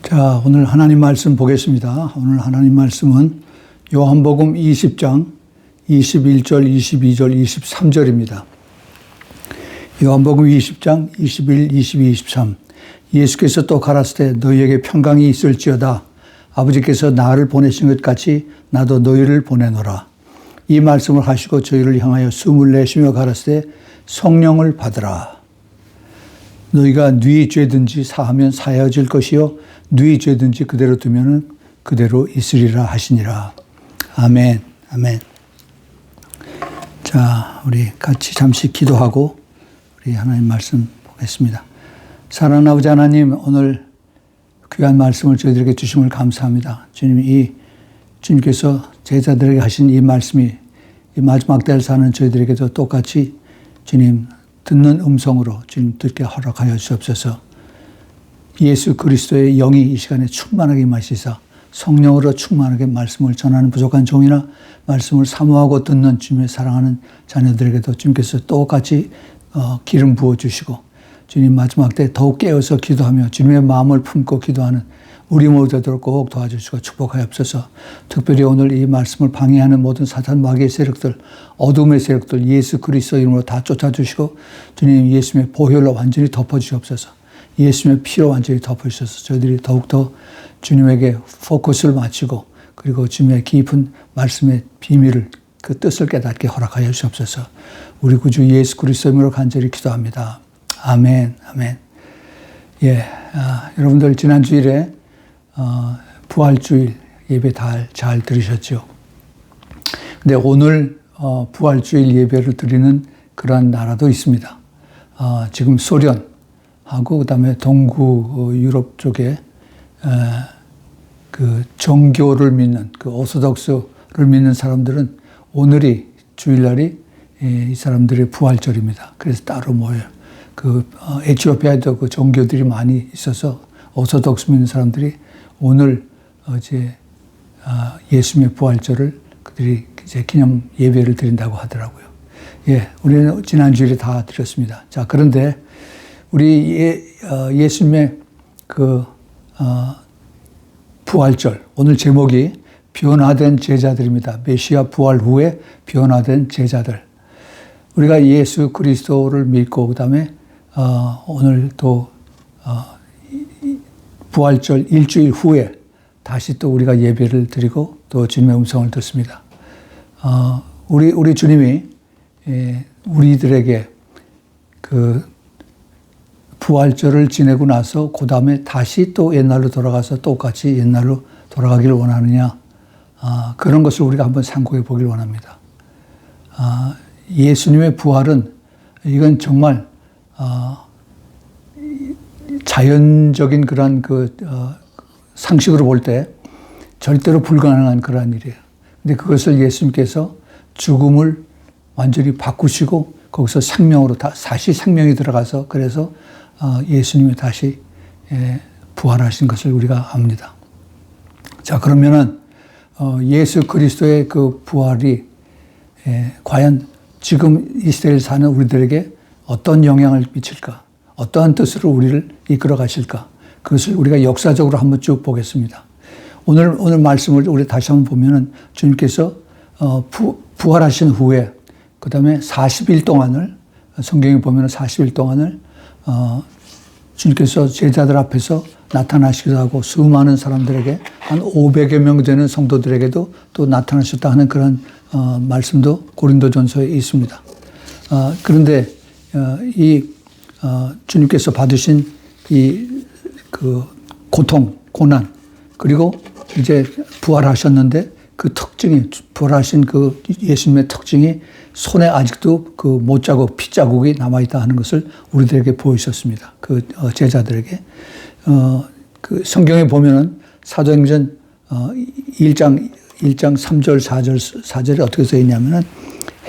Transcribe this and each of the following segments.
자, 오늘 하나님 말씀 보겠습니다. 오늘 하나님 말씀은 요한복음 20장 21절, 22절, 23절입니다. 요한복음 20장 21, 22, 23. 예수께서 또 가라사대 너희에게 평강이 있을지어다. 아버지께서 나를 보내신 것 같이 나도 너희를 보내노라. 이 말씀을 하시고 저희를 향하여 숨을 내쉬며 가라사대 성령을 받으라. 너희가 네 죄든지 사하면 사하여질 것이요 네 죄든지 그대로 두면은 그대로 있으리라 하시니라. 아멘. 아멘. 자, 우리 같이 잠시 기도하고 우리 하나님 말씀 보겠습니다. 사랑하는 아버지 하나님, 오늘 귀한 말씀을 저희들에게 주심을 감사합니다. 주님께서 제자들에게 하신 이 말씀이 이 마지막 때를 사는 저희들에게도 똑같이 주님 듣는 음성으로 주님 듣게 허락하여 주옵소서. 예수 그리스도의 영이 이 시간에 충만하게 임하시사 성령으로 충만하게 말씀을 전하는 부족한 종이나 말씀을 사모하고 듣는 주님의 사랑하는 자녀들에게도 주님께서 똑같이 기름 부어주시고 주님 마지막 때 더욱 깨어서 기도하며 주님의 마음을 품고 기도하는 우리 모두 되도록 꼭 도와주시고 축복하옵소서. 특별히 오늘 이 말씀을 방해하는 모든 사탄 마귀의 세력들, 어둠의 세력들 예수 그리스도 이름으로 다 쫓아주시고 주님 예수님의 보혈로 완전히 덮어주시옵소서. 예수님의 피로 완전히 덮어주셔서 저희들이 더욱더 주님에게 포커스를 맞추고 그리고 주님의 깊은 말씀의 비밀을 그 뜻을 깨닫게 허락하여 주시옵소서. 우리 구주 예수 그리스도 이름으로 간절히 기도합니다. 아멘. 아멘. 예, 여러분들 지난 주일에 부활주일 예배 잘 들으셨죠? 근데 오늘 부활주일 예배를 드리는 그러한 나라도 있습니다. 지금 소련하고 그다음에 동구 유럽 쪽에 그 정교를 믿는 그 오소독스를 믿는 사람들은 오늘이 주일날이 이 사람들의 부활절입니다. 그래서 따로 모여요. 그 에티오피아에도 그 종교들이 많이 있어서 오소독스 믿는 사람들이 오늘 이제 예수님의 부활절을 그들이 이제 기념 예배를 드린다고 하더라고요. 예, 우리는 지난 주일에 다 드렸습니다. 자, 그런데 우리 예수님의 그 부활절 오늘 제목이 변화된 제자들입니다. 메시아 부활 후에 변화된 제자들. 우리가 예수 그리스도를 믿고 그다음에 오늘 또 부활절 일주일 후에 다시 또 우리가 예배를 드리고 또 주님의 음성을 듣습니다. 우리 주님이 우리들에게 그 부활절을 지내고 나서 그 다음에 다시 또 옛날로 돌아가서 똑같이 옛날로 돌아가기를 원하느냐, 그런 것을 우리가 한번 상고해 보길 원합니다. 예수님의 부활은 이건 정말 자연적인 그런 상식으로 볼 때 절대로 불가능한 그러한 일이에요. 근데 그것을 예수님께서 죽음을 완전히 바꾸시고 거기서 생명으로 다시 생명이 들어가서 그래서 예수님이 다시 부활하신 것을 우리가 압니다. 자, 그러면은 예수 그리스도의 그 부활이 과연 지금 이 시대를 사는 우리들에게 어떤 영향을 미칠까? 어떠한 뜻으로 우리를 이끌어 가실까? 그것을 우리가 역사적으로 한번 쭉 보겠습니다. 오늘 말씀을 우리 다시 한번 보면은 주님께서 부활하신 후에 그 다음에 40일 동안을 성경에 보면은 40일 동안을 주님께서 제자들 앞에서 나타나시기도 하고 수많은 사람들에게 한 500여 명 되는 성도들에게도 또 나타나셨다 하는 그런 말씀도 고린도전서에 있습니다. 그런데 주님께서 받으신 그 고통, 고난, 그리고 이제 부활하셨는데 그 특징이, 부활하신 그 예수님의 특징이 손에 아직도 그 못자국, 핏자국이 남아있다 하는 것을 우리들에게 보이셨습니다. 그 제자들에게. 그 성경에 보면은 사도행전 1장 3절, 4절에 어떻게 써 있냐면은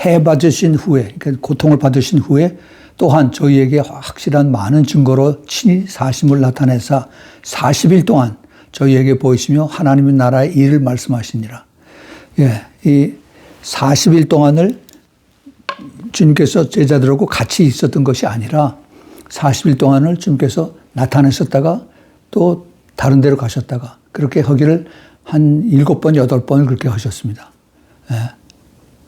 해 받으신 후에, 그러니까 고통을 받으신 후에 또한 저희에게 확실한 많은 증거로 친히 사심을 나타내사 40일 동안 저희에게 보이시며 하나님의 나라의 일을 말씀하시니라. 예, 이 40일 동안을 주님께서 제자들하고 같이 있었던 것이 아니라 40일 동안을 주님께서 나타내셨다가 또 다른 데로 가셨다가 그렇게 하기를 한 7번, 8번을 그렇게 하셨습니다. 예.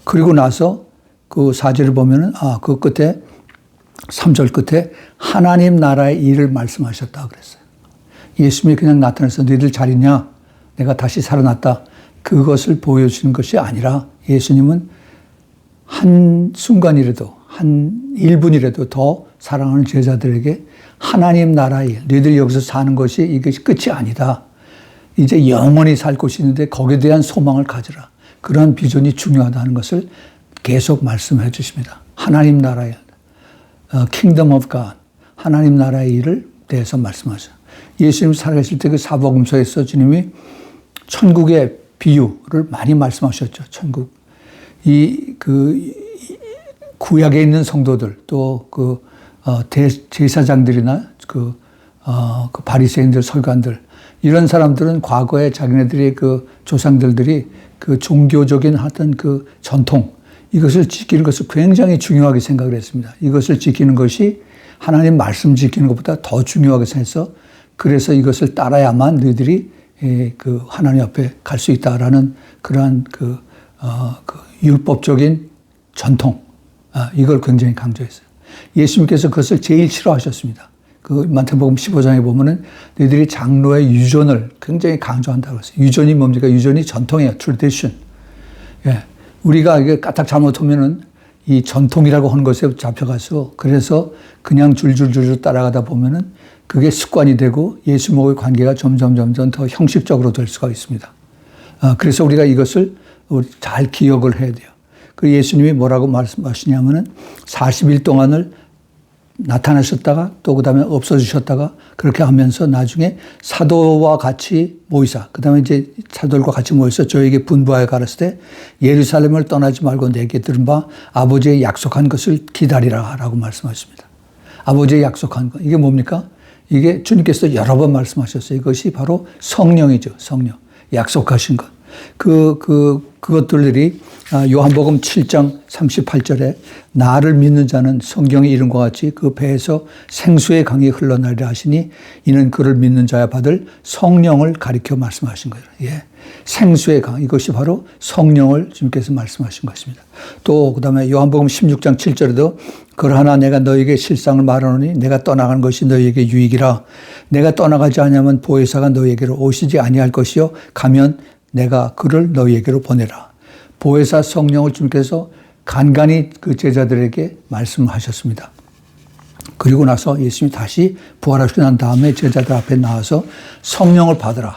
그리고 나서 그 4절을 보면은, 그 끝에, 3절 끝에 하나님 나라의 일을 말씀하셨다 그랬어요. 예수님이 그냥 나타나서 너희들 잘 있냐? 내가 다시 살아났다. 그것을 보여주는 것이 아니라 예수님은 한 순간이라도, 한 1분이라도 더 사랑하는 제자들에게 하나님 나라의 일, 너희들 여기서 사는 것이 이것이 끝이 아니다. 이제 영원히 살 곳이 있는데 거기에 대한 소망을 가져라. 그런 비전이 중요하다는 것을 계속 말씀해 주십니다. 하나님 나라의 Kingdom of God, 하나님 나라의 일을 대해서 말씀하셔요. 예수님 살아계실 때 그 사복음서에서 주님이 천국의 비유를 많이 말씀하셨죠. 천국. 구약에 있는 성도들, 또 제사장들이나 그 바리새인들, 서기관들, 이런 사람들은 과거에 자기네들의 그 조상들이 그 종교적인 하던 그 전통, 이것을 지키는 것을 굉장히 중요하게 생각을 했습니다. 이것을 지키는 것이 하나님 말씀 지키는 것보다 더 중요하게 생각해서 그래서 이것을 따라야만 너희들이 그 하나님 앞에 갈 수 있다라는 그러한 그 율법적인 전통, 이걸 굉장히 강조했어요. 예수님께서 그것을 제일 싫어하셨습니다. 그 마태복음 15장에 보면은 너희들이 장로의 유전을 굉장히 강조한다고 했어요. 유전이 뭡니까? 유전이 전통이에요. tradition. 예. 우리가 이게 까딱 잘못하면은 이 전통이라고 하는 것에 잡혀가서 그래서 그냥 줄줄줄 따라가다 보면은 그게 습관이 되고 예수님과의 관계가 점점 더 형식적으로 될 수가 있습니다. 그래서 우리가 이것을 잘 기억을 해야 돼요. 그 예수님이 뭐라고 말씀하시냐면은 40일 동안을 나타나셨다가 또 그 다음에 없어지셨다가 그렇게 하면서 나중에 사도와 같이 모이사, 그 다음에 이제 사도들과 같이 모여서 저에게 분부하여 가르칠 때 예루살렘을 떠나지 말고 내게 들은 바 아버지의 약속한 것을 기다리라 라고 말씀하십니다. 아버지의 약속한 것. 이게 뭡니까? 이게 주님께서 여러 번 말씀하셨어요. 이것이 바로 성령이죠. 성령. 약속하신 것. 그것들이 요한복음 7장 38절에 나를 믿는 자는 성경의 이름과 같이 그 배에서 생수의 강이 흘러나리라 하시니 이는 그를 믿는 자야 받을 성령을 가리켜 말씀하신 거예요. 예. 생수의 강, 이것이 바로 성령을 주님께서 말씀하신 것입니다. 또 그다음에 요한복음 16장 7절에도 그러나 내가 너에게 실상을 말하노니 내가 떠나가는 것이 너에게 유익이라. 내가 떠나가지 아니하면 보혜사가 너에게로 오시지 아니할 것이요 가면 내가 그를 너희에게로 보내라. 보혜사 성령을 주님께서 간간히 그 제자들에게 말씀하셨습니다. 그리고 나서 예수님이 다시 부활하시고 난 다음에 제자들 앞에 나와서 성령을 받으라.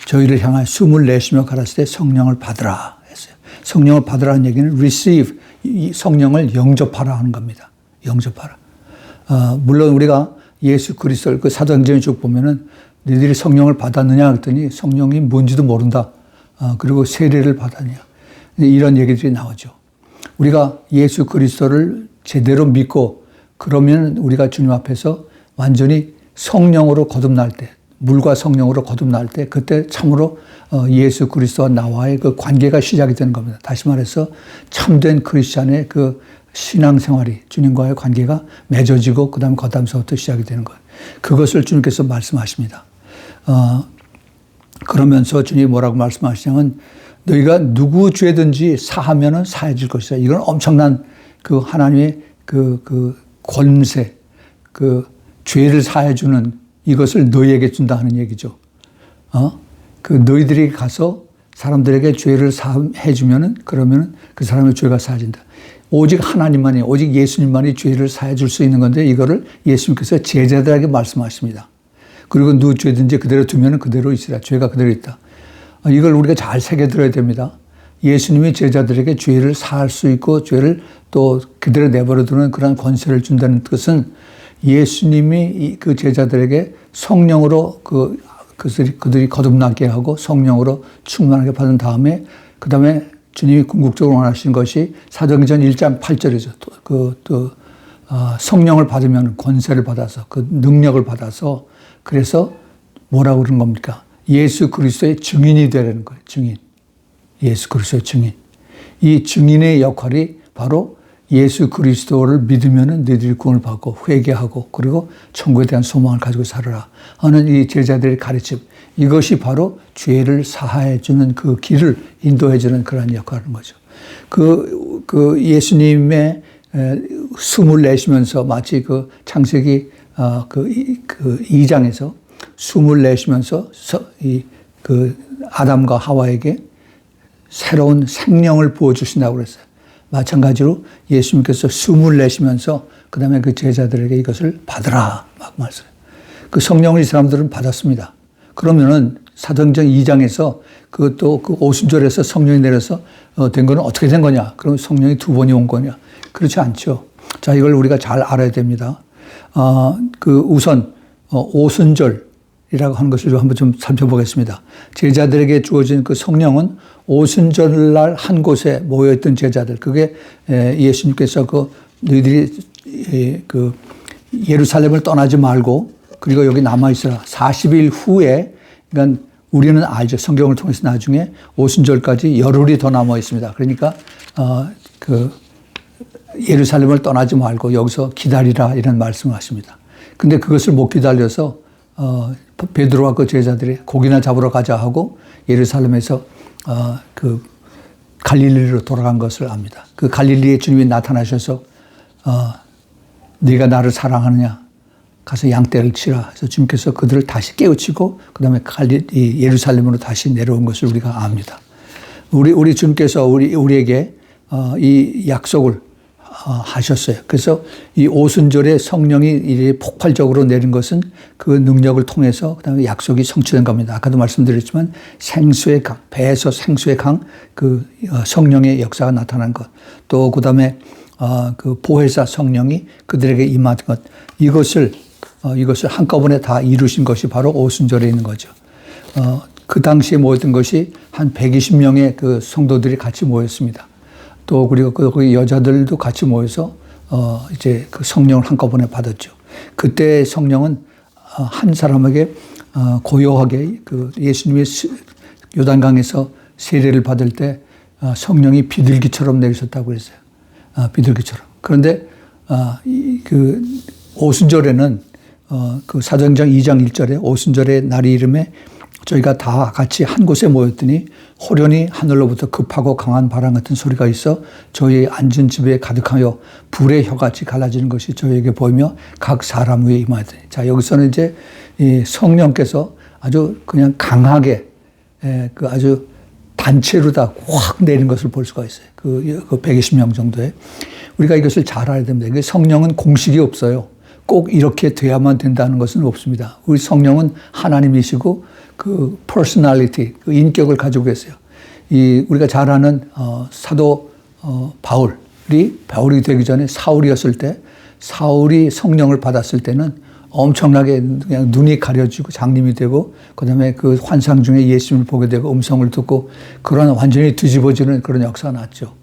저희를 향하여 숨을 내쉬며 가라사대 때 성령을 받으라 했어요. 성령을 받으라는 얘기는 receive, 이 성령을 영접하라 하는 겁니다. 영접하라. 물론 우리가 예수 그리스도를 그 사도행전에 쭉 보면은 너희들이 성령을 받았느냐 했더니 성령이 뭔지도 모른다. 그리고 세례를 받았냐. 이런 얘기들이 나오죠. 우리가 예수 그리스도를 제대로 믿고 그러면 우리가 주님 앞에서 완전히 성령으로 거듭날 때, 물과 성령으로 거듭날 때 그때 참으로 예수 그리스도와 나와의 그 관계가 시작이 되는 겁니다. 다시 말해서 참된 크리스찬의 그 신앙생활이 주님과의 관계가 맺어지고 그다음 거담서부터 시작이 되는 거예요. 그것을 주님께서 말씀하십니다. 그러면서 주님이 뭐라고 말씀하시냐면 너희가 누구 죄든지 사하면은 사해질 것이다. 이건 엄청난 그 하나님의 그 권세, 그 죄를 사해주는 이것을 너희에게 준다 하는 얘기죠. 그 너희들이 가서 사람들에게 죄를 사해주면은 그러면은 그 사람의 죄가 사해진다. 오직 하나님만이, 오직 예수님만이 죄를 사해줄 수 있는 건데 이거를 예수님께서 제자들에게 말씀하십니다. 그리고 누구 죄든지 그대로 두면 그대로 있으라. 죄가 그대로 있다. 이걸 우리가 잘 새겨들어야 됩니다. 예수님이 제자들에게 죄를 사할 수 있고 죄를 또 그대로 내버려두는 그런 권세를 준다는 것은 예수님이 그 제자들에게 성령으로 그들이 거듭나게 하고 성령으로 충만하게 받은 다음에 그 다음에 주님이 궁극적으로 원하시는 것이 사도행전 1장 8절이죠. 성령을 받으면 권세를 받아서 그 능력을 받아서 그래서 뭐라고 그러는 겁니까? 예수 그리스도의 증인이 되라는 거예요. 증인. 예수 그리스도의 증인. 이 증인의 역할이 바로 예수 그리스도를 믿으면은 너희들이 구원을 받고 회개하고 그리고 천국에 대한 소망을 가지고 살아라 하는 이 제자들의 가르침, 이것이 바로 죄를 사하해 주는 그 길을 인도해 주는 그런 역할을 하는 거죠. 그 예수님의 숨을 내쉬면서 마치 그 창세기 그 2장에서 숨을 내쉬면서 그 아담과 하와에게 새로운 생명을 부어주신다고 그랬어요. 마찬가지로 예수님께서 숨을 내쉬면서 그 다음에 그 제자들에게 이것을 받으라 막 말씀해요. 그 성령을 이 사람들은 받았습니다. 그러면은 사도행전 2장에서 그 오순절에서 성령이 내려서 된 거는 어떻게 된 거냐? 그럼 성령이 두 번이 온 거냐? 그렇지 않죠. 자, 이걸 우리가 잘 알아야 됩니다. 우선 오순절이라고 하는 것을 한번 좀 살펴보겠습니다. 제자들에게 주어진 그 성령은 오순절날 한 곳에 모여있던 제자들, 그게 예수님께서 너희들이 예루살렘을 떠나지 말고 그리고 여기 남아있어라. 40일 후에, 그러니까 우리는 알죠. 성경을 통해서 나중에 오순절까지 열흘이 더 남아 있습니다. 그러니까 예루살렘을 떠나지 말고 여기서 기다리라 이런 말씀을 하십니다. 근데 그것을 못 기다려서 베드로와 그 제자들이 고기나 잡으러 가자 하고 예루살렘에서 갈릴리로 돌아간 것을 압니다. 그 갈릴리에 주님이 나타나셔서 네가 나를 사랑하느냐? 가서 양떼를 치라. 그래서 주님께서 그들을 다시 깨우치고 그 다음에 예루살렘으로 다시 내려온 것을 우리가 압니다. 우리 주님께서 우리에게 이 약속을 하셨어요. 그래서 이 오순절에 성령이 이렇게 폭발적으로 내린 것은 그 능력을 통해서 그다음에 약속이 성취된 겁니다. 아까도 말씀드렸지만 생수의 강, 배에서 생수의 강, 그 성령의 역사가 나타난 것, 또 그다음에 그 보혜사 성령이 그들에게 임한 것, 이것을 한꺼번에 다 이루신 것이 바로 오순절에 있는 거죠. 그 당시에 모였던 것이 한 120명의 그 성도들이 같이 모였습니다. 또 그리고 그 여자들도 같이 모여서 이제 그 성령을 한꺼번에 받았죠. 그때 성령은 한 사람에게 고요하게 그 예수님이 요단강에서 세례를 받을 때 성령이 비둘기처럼 내리셨다고 그랬어요. 비둘기처럼. 그런데 그 오순절에는 그 사도행전 2장 1절에 오순절의 날이 이름에 저희가 다 같이 한 곳에 모였더니 호련히 하늘로부터 급하고 강한 바람 같은 소리가 있어 저희 앉은 집에 가득하여 불의 혀같이 갈라지는 것이 저희에게 보이며 각 사람 위에 임하더니. 자, 여기서는 이제 이 성령께서 아주 그냥 강하게 그 아주 단체로 다 확 내린 것을 볼 수가 있어요. 그 120명 정도에. 우리가 이것을 잘 알아야 됩니다. 성령은 공식이 없어요. 꼭 이렇게 돼야만 된다는 것은 없습니다. 우리 성령은 하나님이시고 그 퍼스널리티, 그 인격을 가지고 계세요. 우리가 잘 아는 사도 바울이 되기 전에 사울이었을 때, 사울이 성령을 받았을 때는 엄청나게 그냥 눈이 가려지고 장님이 되고, 그 다음에 그 환상 중에 예수님을 보게 되고 음성을 듣고 그런 완전히 뒤집어지는 그런 역사가 났죠.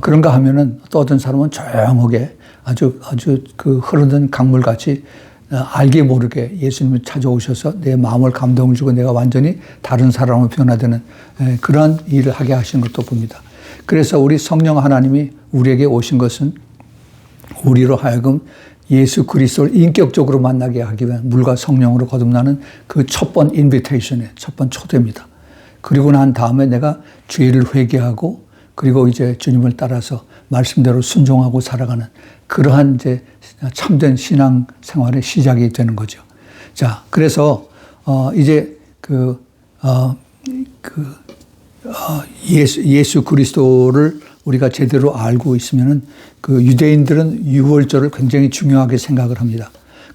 그런가 하면은 또 어떤 사람은 조용하게 아주 그 흐르는 강물같이 알게 모르게 예수님이 찾아오셔서 내 마음을 감동을 주고 내가 완전히 다른 사람으로 변화되는 그런 일을 하게 하시는 것도 봅니다. 그래서 우리 성령 하나님이 우리에게 오신 것은 우리로 하여금 예수 그리스도를 인격적으로 만나게 하기 위한 물과 성령으로 거듭나는 그 첫 번 인비테이션의 첫 번 초대입니다. 그리고 난 다음에 내가 죄를 회개하고 그리고 이제 주님을 따라서 말씀대로 순종하고 살아가는 그러한 이제 참된 신앙 생활의 시작이 되는 거죠. 자, 그래서 이제 예수 그리스도를 우리가 제대로 알고 있으면은 그 유대인들은 유월절을 굉장히 중요하게 생각을 합니다.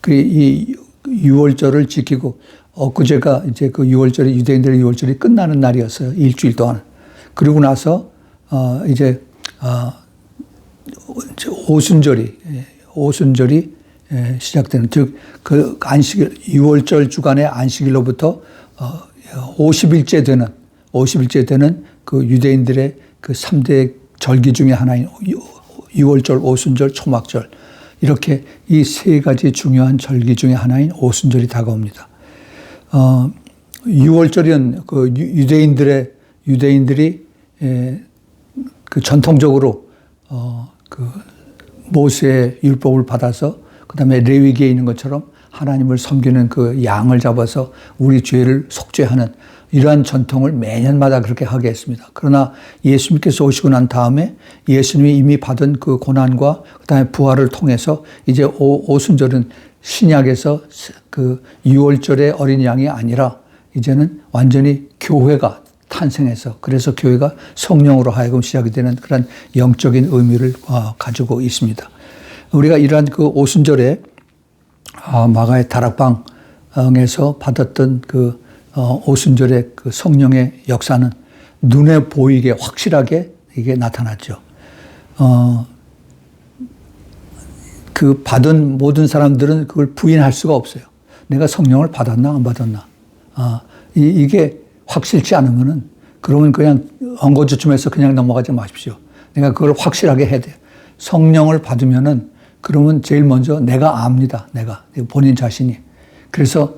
이 유월절을 지키고 엊그제가 이제 그 유월절이 유대인들의 유월절이 끝나는 날이었어요. 일주일 동안. 그리고 나서 이제 오순절이 시작되는, 즉 그 안식일 유월절 주간의 안식일로부터 50일째 되는 그 유대인들의 그 3대 절기 중에 하나인 유월절, 오순절, 초막절, 이렇게 이 세 가지 중요한 절기 중에 하나인 오순절이 다가옵니다. 유월절은 그 유대인들이 그 전통적으로 그 모세의 율법을 받아서 그다음에 레위기에 있는 것처럼 하나님을 섬기는 그 양을 잡아서 우리 죄를 속죄하는 이러한 전통을 매년마다 그렇게 하게 했습니다. 그러나 예수님께서 오시고 난 다음에 예수님이 이미 받은 그 고난과 그다음에 부활을 통해서 이제 오순절은 신약에서 그 6월절의 어린 양이 아니라 이제는 완전히 교회가 탄생해서 그래서 교회가 성령으로 하여금 시작이 되는 그런 영적인 의미를 가지고 있습니다. 우리가 이러한 그 오순절에 마가의 다락방에서 받았던 그 오순절의 그 성령의 역사는 눈에 보이게 확실하게 이게 나타났죠. 그 받은 모든 사람들은 그걸 부인할 수가 없어요. 내가 성령을 받았나 안 받았나. 이게 확실치 않으면은 그러면 그냥 엉거주춤해서 그냥 넘어가지 마십시오. 내가 그걸 확실하게 해야 돼요. 성령을 받으면은 그러면 제일 먼저 내가 압니다. 내가 본인 자신이. 그래서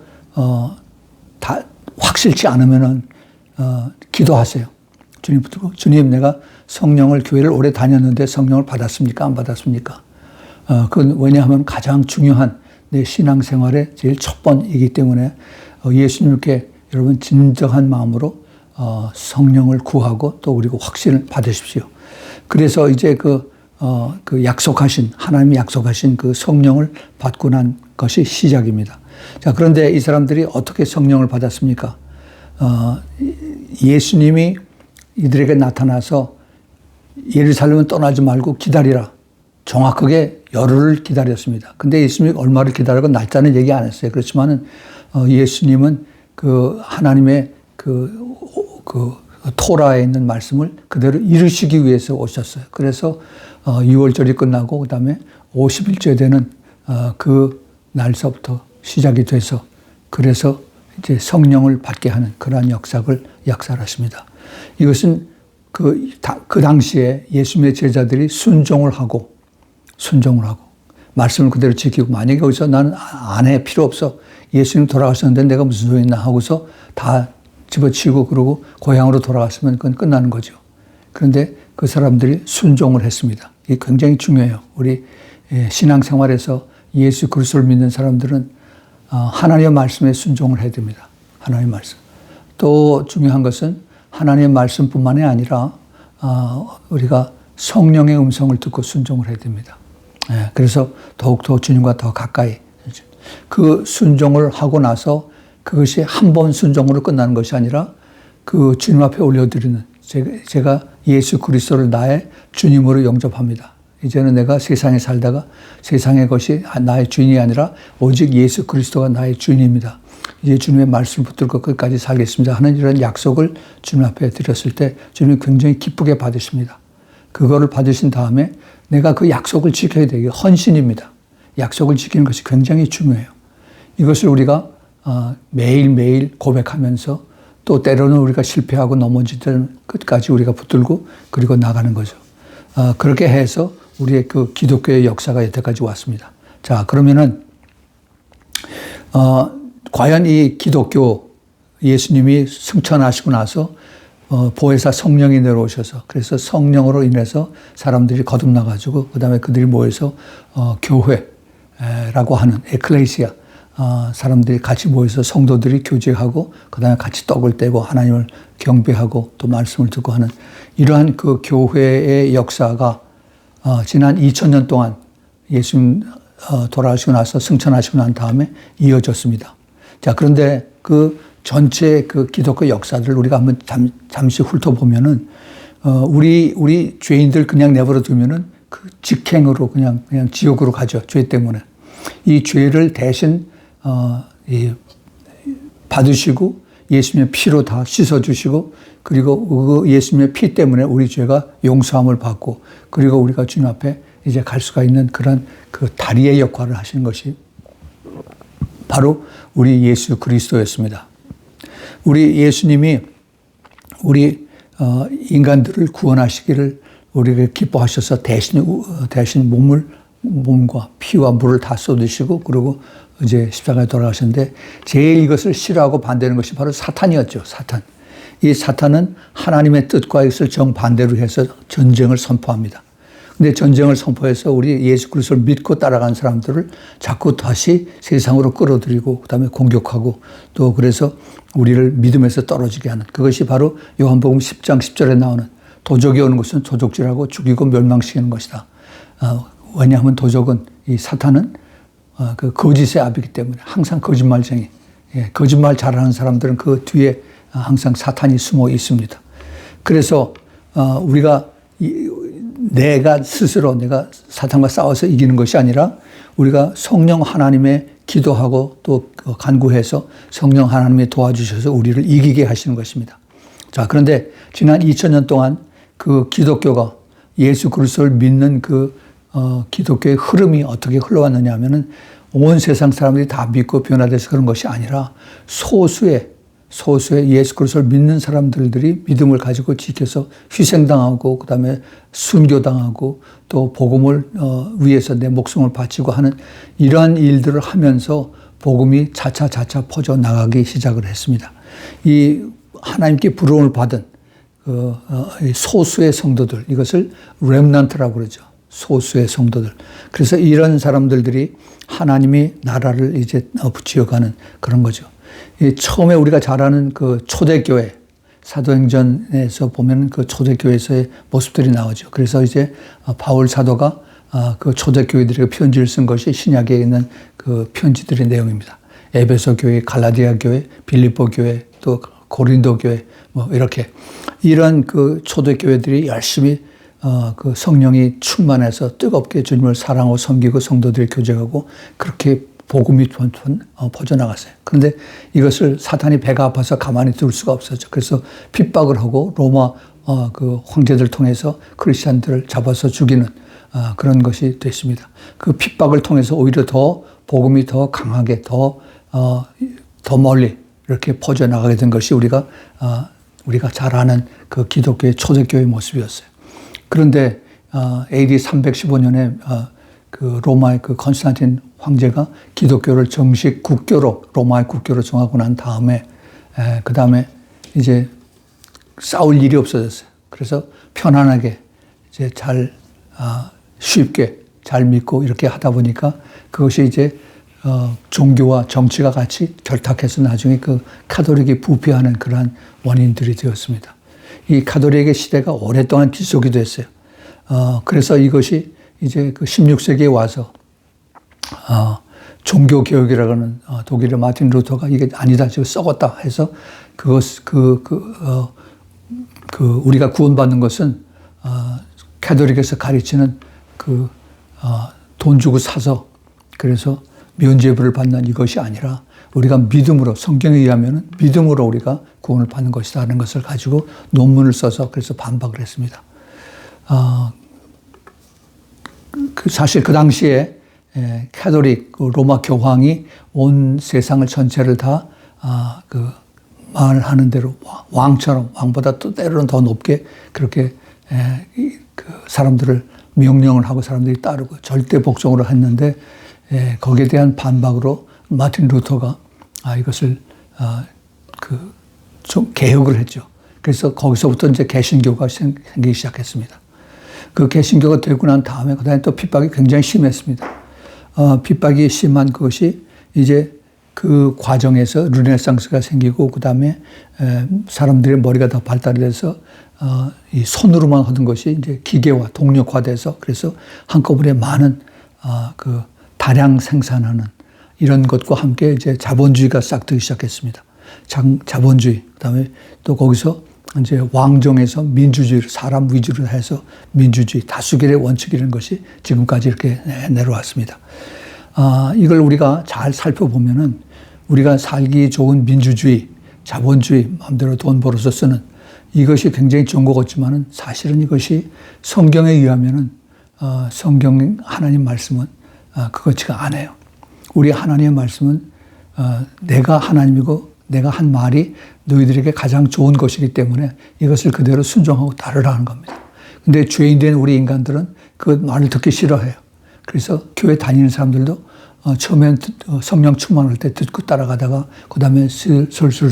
다 확실치 않으면은 기도하세요. 주님 붙들고 주님 내가 성령을 교회를 오래 다녔는데 성령을 받았습니까? 안 받았습니까? 그건 왜냐하면 가장 중요한 내 신앙생활의 제일 첫 번이기 때문에 예수님께 여러분 진정한 마음으로 성령을 구하고 또 그리고 확신을 받으십시오. 그래서 이제 그 약속하신 하나님이 약속하신 그 성령을 받고 난 것이 시작입니다. 자, 그런데 이 사람들이 어떻게 성령을 받았습니까? 예수님이 이들에게 나타나서 예루살렘은 떠나지 말고 기다리라. 정확하게 열흘을 기다렸습니다. 근데 예수님이 얼마를 기다리고 날짜는 얘기 안 했어요. 그렇지만은 예수님은 그 하나님의 그 토라에 있는 말씀을 그대로 이루시기 위해서 오셨어요. 그래서 6월절이 끝나고 그다음에 50일째 되는 그 날서부터 시작이 돼서 그래서 이제 성령을 받게 하는 그러한 역사를 약살하십니다. 이것은 그 당시에 예수님의 제자들이 순종을 하고 말씀을 그대로 지키고 만약에 여기서 나는 안 해 필요 없어. 예수님 돌아가셨는데 내가 무슨 소리 있나 하고서 다 집어치우고 그러고 고향으로 돌아갔으면 그건 끝나는 거죠. 그런데 그 사람들이 순종을 했습니다. 이게 굉장히 중요해요. 우리 신앙생활에서 예수 그리스도를 믿는 사람들은 하나님의 말씀에 순종을 해야 됩니다. 하나님의 말씀. 또 중요한 것은 하나님의 말씀뿐만이 아니라 우리가 성령의 음성을 듣고 순종을 해야 됩니다. 그래서 더욱더 주님과 더 가까이 그 순종을 하고 나서 그것이 한 번 순종으로 끝나는 것이 아니라 그 주님 앞에 올려드리는 제가 예수 그리스도를 나의 주님으로 영접합니다. 이제는 내가 세상에 살다가 세상의 것이 나의 주인이 아니라 오직 예수 그리스도가 나의 주인입니다. 이제 주님의 말씀을 붙들고 끝까지 살겠습니다 하는 이런 약속을 주님 앞에 드렸을 때 주님이 굉장히 기쁘게 받으십니다. 그거를 받으신 다음에 내가 그 약속을 지켜야 되게 헌신입니다. 약속을 지키는 것이 굉장히 중요해요. 이것을 우리가 매일매일 고백하면서 또 때로는 우리가 실패하고 넘어지던 끝까지 우리가 붙들고 그리고 나가는 거죠. 그렇게 해서 우리의 그 기독교의 역사가 여태까지 왔습니다. 자, 그러면은 과연 이 기독교 예수님이 승천하시고 나서 보혜사 성령이 내려오셔서 그래서 성령으로 인해서 사람들이 거듭나가지고 그다음에 그들이 모여서 교회라고 하는 에클레시아 사람들이 같이 모여서 성도들이 교제하고 그다음에 같이 떡을 떼고 하나님을 경배하고 또 말씀을 듣고 하는 이러한 그 교회의 역사가 지난 2000년 동안 예수님 돌아가시고 나서 승천하시고 난 다음에 이어졌습니다. 자, 그런데 그 전체 그 기독교 역사들을 우리가 한번 잠시 훑어보면은 우리 죄인들 그냥 내버려 두면은 그 직행으로 그냥 지옥으로 가죠. 죄 때문에. 이 죄를 대신 받으시고 예수님의 피로 다 씻어주시고 그리고 그 예수님의 피 때문에 우리 죄가 용서함을 받고 그리고 우리가 주님 앞에 이제 갈 수가 있는 그런 그 다리의 역할을 하시는 것이 바로 우리 예수 그리스도였습니다. 우리 예수님이 우리 인간들을 구원하시기를 우리에게 기뻐하셔서 대신 몸과 피와 물을 다 쏟으시고 그리고 이제 십자가에 돌아가셨는데 제일 이것을 싫어하고 반대하는 것이 바로 사탄이었죠. 사탄. 이 사탄은 하나님의 뜻과 이것을 정반대로 해서 전쟁을 선포합니다. 근데 전쟁을 선포해서 우리 예수 그리스도를 믿고 따라간 사람들을 자꾸 다시 세상으로 끌어들이고 그다음에 공격하고 또 그래서 우리를 믿음에서 떨어지게 하는 그것이 바로 요한복음 10장 10절에 나오는 도적이 오는 것은 도적질하고 죽이고 멸망시키는 것이다. 왜냐하면 도적은 이 사탄은 그 거짓의 아비이기 때문에 항상 거짓말쟁이, 거짓말 잘하는 사람들은 그 뒤에 항상 사탄이 숨어 있습니다. 그래서 우리가 내가 스스로 내가 사탄과 싸워서 이기는 것이 아니라 우리가 성령 하나님의 기도하고 또 간구해서 성령 하나님이 도와주셔서 우리를 이기게 하시는 것입니다. 자, 그런데 지난 2000년 동안 그 기독교가 예수 그리스도를 믿는 그 기독교의 흐름이 어떻게 흘러왔느냐 하면은 온 세상 사람들이 다 믿고 변화돼서 그런 것이 아니라 소수의 예수 그리스도를 믿는 사람들이 믿음을 가지고 지켜서 희생당하고 그다음에 순교당하고 또 복음을 위해서 내 목숨을 바치고 하는 이러한 일들을 하면서 복음이 차차 퍼져나가기 시작을 했습니다. 이 하나님께 부름을 받은 소수의 성도들, 이것을 렘넌트라고 그러죠. 소수의 성도들. 그래서 이런 사람들이 하나님이 나라를 이제 지어가는 그런 거죠. 처음에 우리가 잘 아는 그 초대교회, 사도행전에서 보면 그 초대교회에서의 모습들이 나오죠. 그래서 이제 바울 사도가 그 초대교회들에게 편지를 쓴 것이 신약에 있는 그 편지들의 내용입니다. 에베소 교회, 갈라디아 교회, 빌립보 교회, 또 고린도 교회, 뭐 이렇게 이런 그 초대교회들이 열심히 그 성령이 충만해서 뜨겁게 주님을 사랑하고 섬기고 성도들이 교제하고 그렇게 복음이 퍼져나갔어요. 그런데 이것을 사탄이 배가 아파서 가만히 둘 수가 없었죠. 그래서 핍박을 하고 로마 그 황제들 통해서 크리스찬들을 잡아서 죽이는 그런 것이 됐습니다. 그 핍박을 통해서 오히려 더 복음이 더 강하게 더 멀리 이렇게 퍼져나가게 된 것이 우리가 잘 아는 그 기독교의 초대교회의 모습이었어요. 그런데 AD 315년에 그 로마의 그 컨스탄틴 황제가 기독교를 정식 국교로 로마의 국교로 정하고 난 다음에 그 다음에 이제 싸울 일이 없어졌어요. 그래서 편안하게 이제 쉽게 잘 믿고 이렇게 하다 보니까 그것이 이제 종교와 정치가 같이 결탁해서 나중에 그 카톨릭이 부패하는 그러한 원인들이 되었습니다. 이 카톨릭의 시대가 오랫동안 지속이 됐어요. 그래서 이것이 이제 그 16세기에 와서 종교개혁이라고 하는 독일의 마틴 루터가 이게 아니다, 지금 썩었다 해서 우리가 구원받는 것은 카톨릭에서 가르치는 돈 주고 사서 그래서 면죄부를 받는 이것이 아니라 우리가 믿음으로 성경에 의하면 믿음으로 우리가 구원을 받는 것이다 하는 것을 가지고 논문을 써서 그래서 반박을 했습니다. 사실 그 당시에 카톨릭 로마 교황이 온 세상을 전체를 다 말하는 대로 왕처럼 왕보다 또 때로는 더 높게 그렇게 그 사람들을 명령을 하고 사람들이 따르고 절대 복종으로 했는데 거기에 대한 반박으로 마틴 루터가 이것을 좀 개혁을 했죠. 그래서 거기서부터 이제 개신교가 생기기 시작했습니다. 그 개신교가 되고 난 다음에 그다음에 또 핍박이 굉장히 심했습니다. 핍박이 심한 것이 이제 그 과정에서 르네상스가 생기고 그다음에 사람들의 머리가 더 발달이 돼서 이 손으로만 하던 것이 이제 기계화, 동력화돼서 그래서 한꺼번에 많은 그 다량 생산하는 이런 것과 함께 이제 자본주의가 싹트기 시작했습니다. 자본주의, 그다음에 또 거기서 이제 왕정에서 민주주의를 사람 위주로 해서 민주주의, 다수결의 원칙이라는 것이 지금까지 이렇게 내려왔습니다. 이걸 우리가 잘 살펴보면은 우리가 살기 좋은 민주주의, 자본주의, 마음대로 돈 벌어서 쓰는 이것이 굉장히 좋은 것 같지만은 사실은 이것이 성경에 의하면은 성경 하나님 말씀은 그렇지가 않아요. 우리 하나님의 말씀은 내가 하나님이고 내가 한 말이 너희들에게 가장 좋은 것이기 때문에 이것을 그대로 순종하고 따르라는 겁니다. 근데 죄인된 우리 인간들은 그 말을 듣기 싫어해요. 그래서 교회 다니는 사람들도 처음엔 성령 충만할 때 듣고 따라가다가 그 다음에 슬슬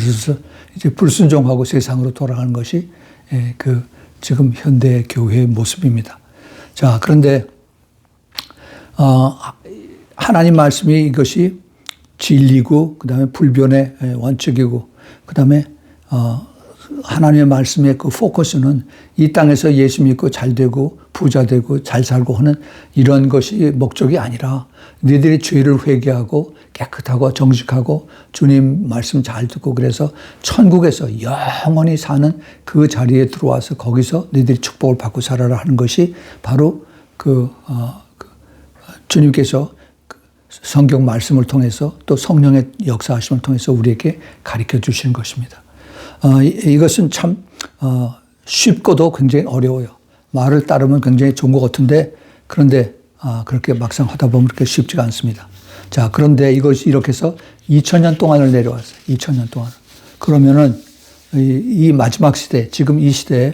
이제 불순종하고 세상으로 돌아가는 것이 그 지금 현대 교회의 모습입니다. 자, 그런데 하나님 말씀이 이것이 진리고 그다음에 불변의 원칙이고 그다음에 하나님의 말씀의 그 포커스는 이 땅에서 예수 믿고 잘 되고 부자 되고 잘 살고 하는 이런 것이 목적이 아니라 너희들이 죄를 회개하고 깨끗하고 정직하고 주님 말씀 잘 듣고 그래서 천국에서 영원히 사는 그 자리에 들어와서 거기서 너희들이 축복을 받고 살아라 하는 것이 바로 주님께서 성경 말씀을 통해서 또 성령의 역사하심을 통해서 우리에게 가르쳐 주시는 것입니다. 이것은 참 쉽고도 굉장히 어려워요. 말을 따르면 굉장히 좋은 것 같은데 그런데 그렇게 막상 하다 보면 그렇게 쉽지가 않습니다. 자, 그런데 이것이 이렇게 해서 2000년 동안을 내려왔어요. 2000년 동안. 그러면은 이 마지막 시대, 지금 이 시대에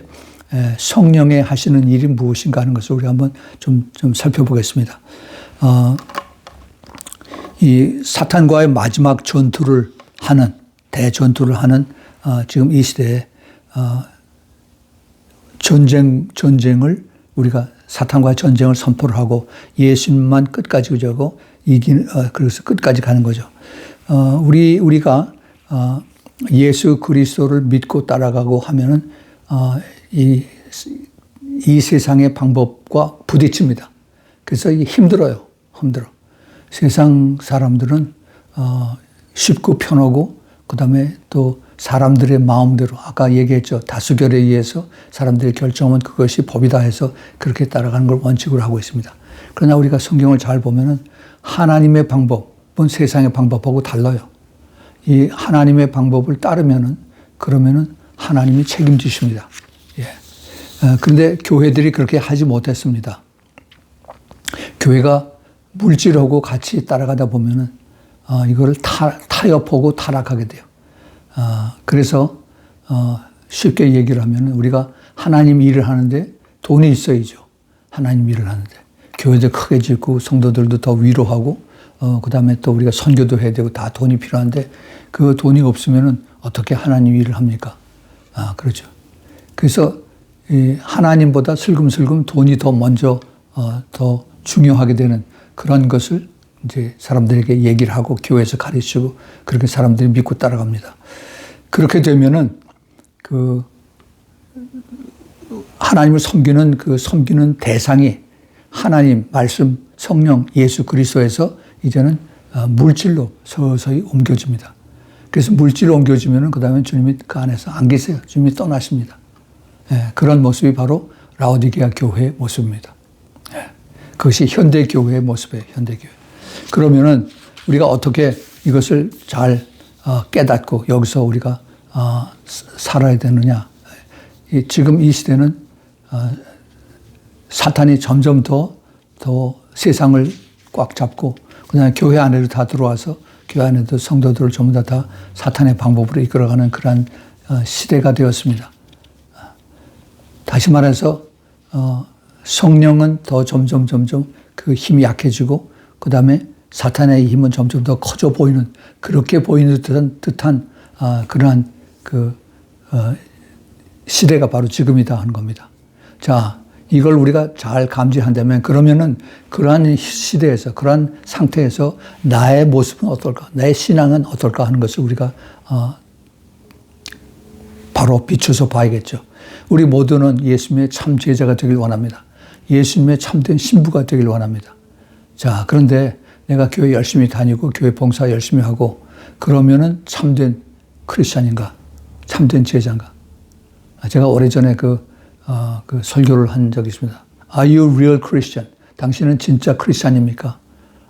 성령의 하시는 일이 무엇인가 하는 것을 우리 한번 좀 살펴보겠습니다. 이 사탄과의 마지막 전투를 하는, 대전투를 하는 지금 이 시대에 전쟁을 우리가 사탄과의 전쟁을 선포를 하고 예수님만 끝까지 의지하고 그래서 끝까지 가는 거죠. 우리가 예수 그리스도를 믿고 따라가고 하면은 이 세상의 방법과 부딪힙니다. 그래서 이게 힘들어요. 힘들어. 세상 사람들은 쉽고 편하고 그다음에 또 사람들의 마음대로 아까 얘기했죠. 다수결에 의해서 사람들이 결정하면 그것이 법이다 해서 그렇게 따라가는 걸 원칙으로 하고 있습니다. 그러나 우리가 성경을 잘 보면은 하나님의 방법은 세상의 방법하고 달라요. 이 하나님의 방법을 따르면은 그러면은 하나님이 책임지십니다. 예. 그런데 교회들이 그렇게 하지 못했습니다. 교회가 물질하고 같이 따라가다 보면은 이거를 타협하고 타락하게 돼요. 그래서 쉽게 얘기를 하면 우리가 하나님 일을 하는데 돈이 있어야죠. 하나님 일을 하는데 교회도 크게 짓고 성도들도 더 위로하고 그다음에 또 우리가 선교도 해야 되고 다 돈이 필요한데 그 돈이 없으면은 어떻게 하나님 일을 합니까? 그렇죠. 그래서 하나님보다 슬금슬금 돈이 더 먼저 더 중요하게 되는 그런 것을 이제 사람들에게 얘기를 하고 교회에서 가르치고 그렇게 사람들이 믿고 따라갑니다. 그렇게 되면은 그 하나님을 섬기는 대상이 하나님, 말씀, 성령, 예수 그리스도에서 이제는 물질로 서서히 옮겨집니다. 그래서 물질로 옮겨지면은 그 다음에 주님이 그 안에서 안 계세요. 주님이 떠나십니다. 예, 그런 모습이 바로 라오디게아 교회의 모습입니다. 예, 그것이 현대 교회의 모습이에요. 현대 교회. 그러면은 우리가 어떻게 이것을 잘 깨닫고 여기서 우리가 살아야 되느냐. 지금 이 시대는 사탄이 점점 더 세상을 꽉 잡고 그다음에 교회 안에도 다 들어와서 교회 안에도 성도들을 전부 다 사탄의 방법으로 이끌어가는 그러한 시대가 되었습니다. 다시 말해서 성령은 더 점점 그 힘이 약해지고 그다음에 사탄의 힘은 점점 더 커져 보이는 그렇게 보이는 듯한 그러한 그 시대가 바로 지금이다 하는 겁니다. 자, 이걸 우리가 잘 감지한다면 그러면은 그러한 시대에서 그러한 상태에서 나의 모습은 어떨까, 나의 신앙은 어떨까 하는 것을 우리가 바로 비춰서 봐야겠죠. 우리 모두는 예수님의 참 제자가 되길 원합니다. 예수님의 참된 신부가 되길 원합니다. 자, 그런데 내가 교회 열심히 다니고 교회 봉사 열심히 하고 그러면은 참된 크리스찬인가? 참된 제자인가? 제가 오래전에 그 설교를 한 적이 있습니다. Are you real Christian? 당신은 진짜 크리스찬입니까?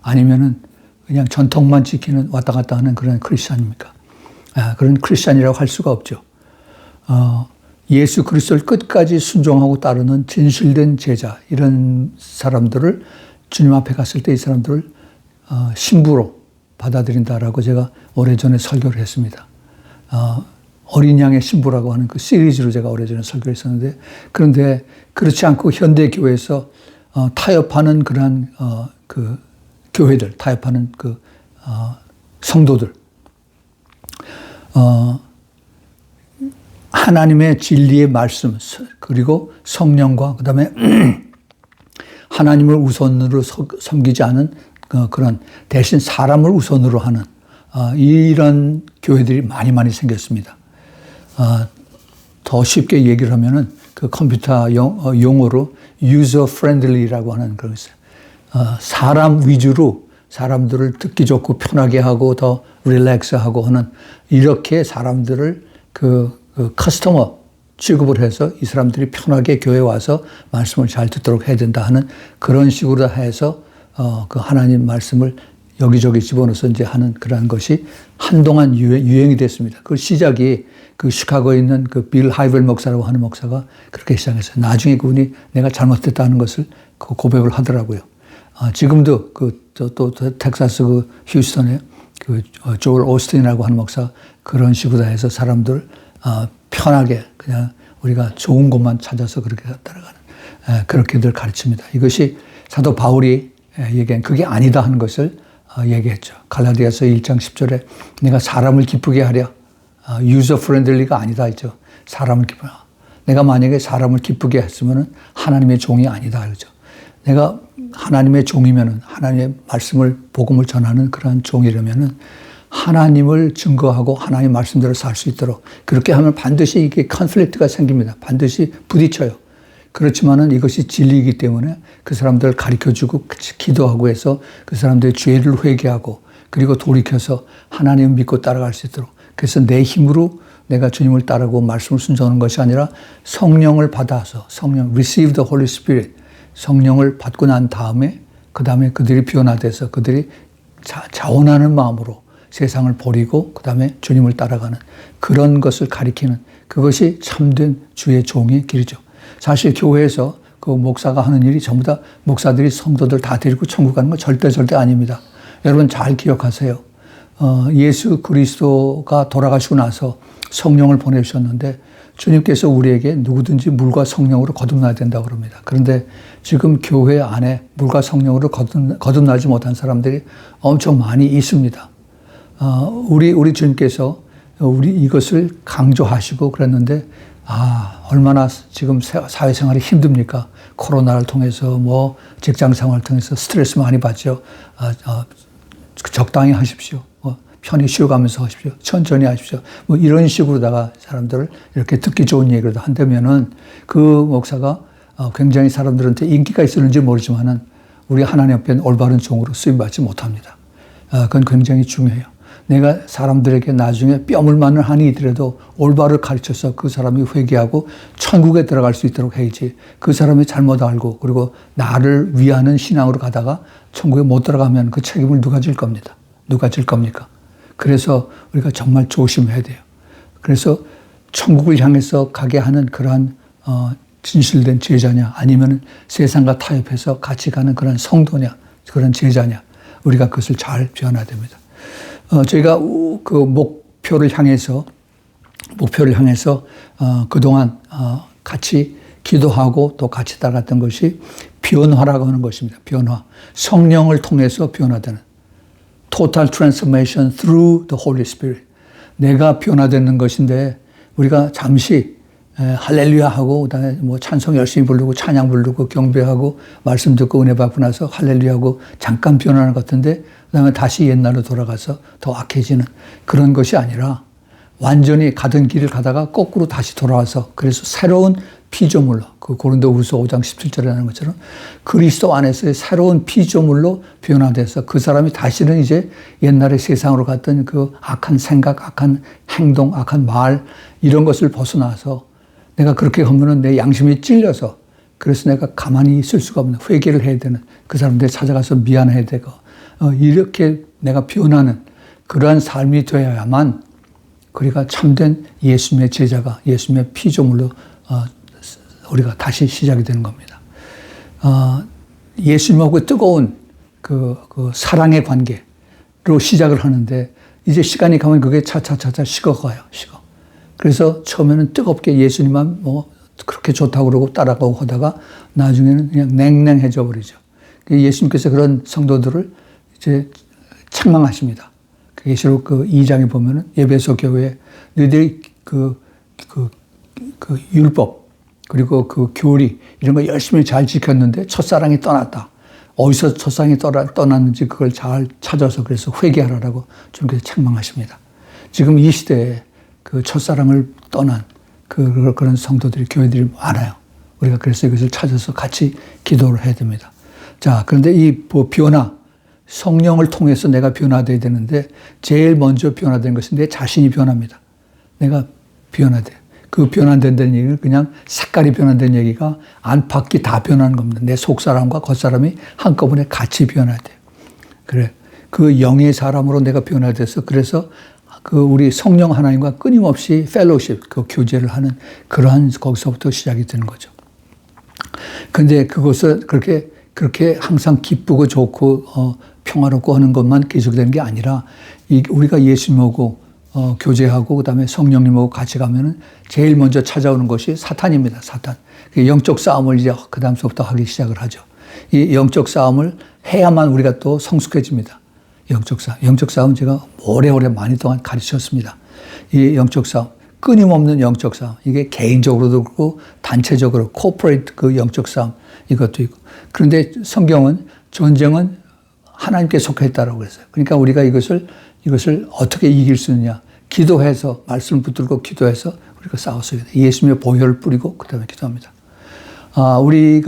아니면은 그냥 전통만 지키는 왔다 갔다 하는 그런 크리스찬입니까? 그런 크리스찬이라고 할 수가 없죠. 예수 그리스도를 끝까지 순종하고 따르는 진실된 제자 이런 사람들을 주님 앞에 갔을 때 이 사람들을 신부로 받아들인다라고 제가 오래전에 설교를 했습니다. 어린 양의 신부라고 하는 그 시리즈로 제가 오래전에 설교를 했었는데 그런데 그렇지 않고 현대 교회에서 타협하는 그러한 그 교회들, 타협하는 그 성도들, 하나님의 진리의 말씀 그리고 성령과 그다음에 하나님을 우선으로 섬기지 않은 그런 대신 사람을 우선으로 하는 이런 교회들이 많이 생겼습니다. 더 쉽게 얘기를 하면은 그 컴퓨터 용어로 user friendly라고 하는 그런 게 있어요. 사람 위주로 사람들을 듣기 좋고 편하게 하고 더 릴렉스하고 하는 이렇게 사람들을 그 커스터머 취급을 해서 이 사람들이 편하게 교회에 와서 말씀을 잘 듣도록 해야 된다 하는 그런 식으로 해서 그 하나님 말씀을 여기저기 집어넣어서 이제 하는 그러한 것이 한동안 유행이 됐습니다. 그 시작이 그 시카고에 있는 그 빌 하이벨 목사라고 하는 목사가 그렇게 시작했어요. 나중에 그분이 내가 잘못했다는 것을 그 고백을 하더라고요. 지금도 또 텍사스 그 휴스턴에 그 조엘 오스틴이라고 하는 목사 그런 식으로 해서 사람들 편하게 그냥 우리가 좋은 것만 찾아서 그렇게 따라가는 그렇게들 가르칩니다. 이것이 사도 바울이 얘기한 그게 아니다 하는 것을 얘기했죠. 갈라디아서 1장 10절에 내가 사람을 기쁘게 하랴 유저 프렌들리가 아니다 했죠. 사람을 기쁘게 내가 만약에 사람을 기쁘게 했으면 하나님의 종이 아니다 그러죠. 내가 하나님의 종이면은 하나님의 말씀을 복음을 전하는 그런 종이라면은 하나님을 증거하고 하나님 말씀대로 살 수 있도록 그렇게 하면 반드시 이게 컨플릭트가 생깁니다. 반드시 부딪혀요. 그렇지만은 이것이 진리이기 때문에 그 사람들을 가르쳐주고 기도하고 해서 그 사람들의 죄를 회개하고 그리고 돌이켜서 하나님을 믿고 따라갈 수 있도록 그래서 내 힘으로 내가 주님을 따르고 말씀을 순종하는 것이 아니라 성령을 받아서 성령 receive the Holy Spirit 성령을 받고 난 다음에 그 다음에 그들이 변화돼서 그들이 자원하는 마음으로 세상을 버리고 그 다음에 주님을 따라가는 그런 것을 가리키는 그것이 참된 주의 종의 길이죠. 사실 교회에서 그 목사가 하는 일이 전부 다 목사들이 성도들 다 데리고 천국 가는 건 절대 아닙니다. 여러분 잘 기억하세요. 예수 그리스도가 돌아가시고 나서 성령을 보내주셨는데 주님께서 우리에게 누구든지 물과 성령으로 거듭나야 된다고 그럽니다. 그런데 지금 교회 안에 물과 성령으로 거듭나지 못한 사람들이 엄청 많이 있습니다. 우리 주님께서 우리 이것을 강조하시고 그랬는데 얼마나 지금 사회생활이 힘듭니까? 코로나를 통해서 뭐 직장생활을 통해서 스트레스 많이 받죠. 적당히 하십시오. 편히 쉬어가면서 하십시오. 천천히 하십시오. 뭐 이런 식으로다가 사람들을 이렇게 듣기 좋은 얘기를 한다면은 그 목사가 굉장히 사람들한테 인기가 있었는지 모르지만은 우리 하나님 앞에 올바른 종으로 쓰임받지 못합니다. 그건 굉장히 중요해요. 내가 사람들에게 나중에 뼈물 만을 하니 이더라도 올바를 가르쳐서 그 사람이 회개하고 천국에 들어갈 수 있도록 해야지 그 사람이 잘못 알고 그리고 나를 위하는 신앙으로 가다가 천국에 못 들어가면 그 책임을 누가 질 겁니다. 누가 질 겁니까? 그래서 우리가 정말 조심해야 돼요. 그래서 천국을 향해서 가게 하는 그러한 진실된 제자냐 아니면 세상과 타협해서 같이 가는 그런 성도냐 그런 제자냐 우리가 그것을 잘 변화해야 됩니다. 저희가 그 목표를 향해서 그동안 같이 기도하고 또 같이 따라갔던 것이 변화라고 하는 것입니다. 변화. 성령을 통해서 변화되는 total transformation through the Holy Spirit. 내가 변화되는 것인데 우리가 잠시 할렐루야 하고 그다음에 뭐 찬송 열심히 부르고 찬양 부르고 경배하고 말씀 듣고 은혜 받고 나서 할렐루야 하고 잠깐 변하는 것 같은데 그다음에 다시 옛날로 돌아가서 더 악해지는 그런 것이 아니라 완전히 가던 길을 가다가 거꾸로 다시 돌아와서 그래서 새로운 피조물로 그 고린도후서 5장 17절에 하는 것처럼 그리스도 안에서의 새로운 피조물로 변화돼서 그 사람이 다시는 이제 옛날에 세상으로 갔던 그 악한 생각, 악한 행동, 악한 말 이런 것을 벗어나서 내가 그렇게 하면은 내 양심이 찔려서 그래서 내가 가만히 있을 수가 없는 회개를 해야 되는 그 사람들 찾아가서 미안해야 되고 이렇게 내가 변하는 그러한 삶이 되어야만 우리가 참된 예수님의 제자가 예수님의 피조물로 우리가 다시 시작이 되는 겁니다. 예수님하고 뜨거운 그 사랑의 관계로 시작을 하는데 이제 시간이 가면 그게 차차차차 식어가요. 식어. 그래서 처음에는 뜨겁게 예수님만 뭐 그렇게 좋다고 그러고 따라가고 하다가 나중에는 그냥 냉랭해져 버리죠. 예수님께서 그런 성도들을 이제 책망하십니다. 계시록 그 2장에 보면은 에베소 교회에 너희들이 그 율법, 그리고 그 교리 이런 거 열심히 잘 지켰는데 첫사랑이 떠났다. 어디서 첫사랑이 떠났는지 그걸 잘 찾아서 그래서 회개하라고 주님께서 책망하십니다. 지금 이 시대에 그 첫사랑을 떠난 그런 성도들이, 교회들이 많아요. 우리가 그래서 이것을 찾아서 같이 기도를 해야 됩니다. 자, 그런데 이 변화, 성령을 통해서 내가 변화되어야 되는데 제일 먼저 변화되는 것은 내 자신이 변합니다. 내가 변화돼요. 그 변화된다는 얘기는 그냥 색깔이 변화된 얘기가 안팎이 다 변하는 겁니다. 내 속사람과 겉사람이 한꺼번에 같이 변화돼요. 그래. 그 영의 사람으로 내가 변화돼서 그래서 그 우리 성령 하나님과 끊임없이 펠로십, 그 교제를 하는 그러한 거기서부터 시작이 되는 거죠. 근데 그것을 그렇게 항상 기쁘고 좋고, 평화롭고 하는 것만 계속되는 게 아니라 우리가 예수님하고 교제하고 그다음에 성령님하고 같이 가면은 제일 먼저 찾아오는 것이 사탄입니다. 사탄. 영적 싸움을 이제 그 다음서부터 하기 시작을 하죠. 이 영적 싸움을 해야만 우리가 또 성숙해집니다. 영적 싸움 제가 오래오래 많이 동안 가르쳤습니다. 이 영적 싸움, 끊임없는 영적 싸움. 이게 개인적으로도 그렇고 단체적으로 코퍼레이트 그 영적 싸움 이것도 있고. 그런데 성경은 전쟁은 하나님께 속했다라고 그랬어요. 그러니까 우리가 이것을 어떻게 이길 수 있느냐. 기도해서, 말씀을 붙들고 기도해서 우리가 싸웠어야 돼요. 예수님의 보혈을 뿌리고 그 다음에 기도합니다. 우리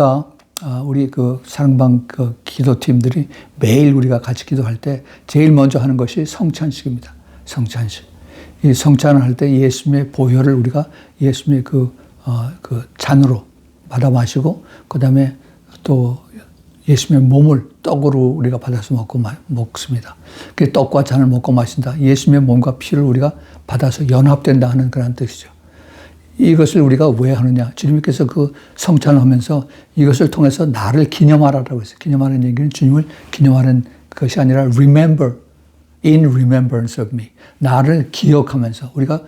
그 사랑방 그 기도팀들이 매일 우리가 같이 기도할 때 제일 먼저 하는 것이 성찬식입니다. 성찬식. 이 성찬을 할 때 예수님의 보혈을 우리가 예수님의 그 잔으로 받아 마시고 그 다음에 또 예수님의 몸을 떡으로 우리가 받아서 먹습니다. 그 떡과 잔을 먹고 마신다. 예수님의 몸과 피를 우리가 받아서 연합된다 하는 그런 뜻이죠. 이것을 우리가 왜 하느냐. 주님께서 그 성찬을 하면서 이것을 통해서 나를 기념하라고 했어요. 기념하는 얘기는 주님을 기념하는 것이 아니라 remember, in remembrance of me. 나를 기억하면서 우리가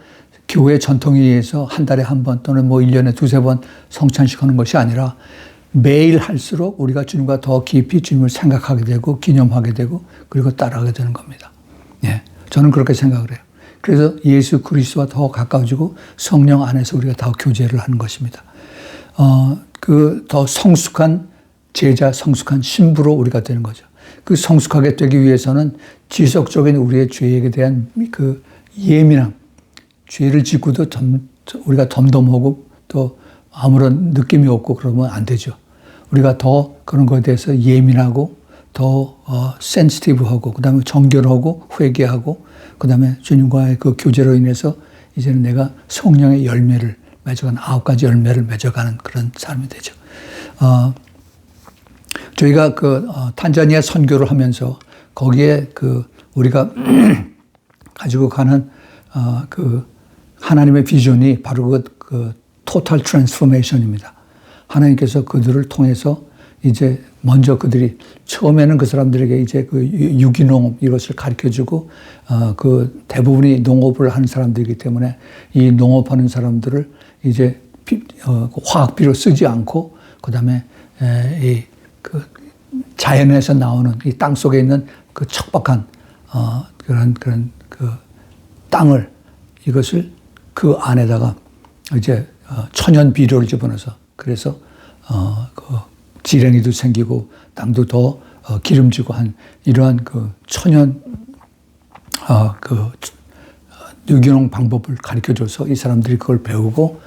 교회 전통에 의해서 한 달에 한 번 또는 뭐 1년에 두세 번 성찬식 하는 것이 아니라 매일 할수록 우리가 주님과 더 깊이 주님을 생각하게 되고 기념하게 되고 그리고 따라가게 되는 겁니다. 예, 저는 그렇게 생각을 해요. 그래서 예수 그리스도와 더 가까워지고 성령 안에서 우리가 더 교제를 하는 것입니다. 그 더 성숙한 제자, 성숙한 신부로 우리가 되는 거죠. 그 성숙하게 되기 위해서는 지속적인 우리의 죄에 대한 그 예민함, 죄를 짓고도 우리가 덤덤하고 또 아무런 느낌이 없고 그러면 안 되죠. 우리가 더 그런 것에 대해서 예민하고 더 센시티브하고 그다음에 정결하고 회개하고 그다음에 주님과의 그 교제로 인해서 이제는 내가 성령의 열매를 맺어가는 9가지 열매를 맺어가는 그런 삶이 되죠. 저희가 그 탄자니아 선교를 하면서 거기에 그 우리가 가지고 가는 그 하나님의 비전이 바로 그 토탈 트랜스포메이션입니다. 하나님께서 그들을 통해서 이제 먼저 그들이 처음에는 그 사람들에게 이제 그 유기농업 이것을 가르쳐주고 그 대부분이 농업을 하는 사람들이기 때문에 이 농업하는 사람들을 이제 화학비료 쓰지 않고 그다음에 이 그 자연에서 나오는 이 땅 속에 있는 그 척박한 그런 그 땅을 이것을 그 안에다가 이제 천연 비료를 집어넣어서 그래서 그 지렁이도 생기고 땅도 더 기름지고 한 이러한 그 천연 그 유기농 방법을 가르쳐줘서 이 사람들이 그걸 배우고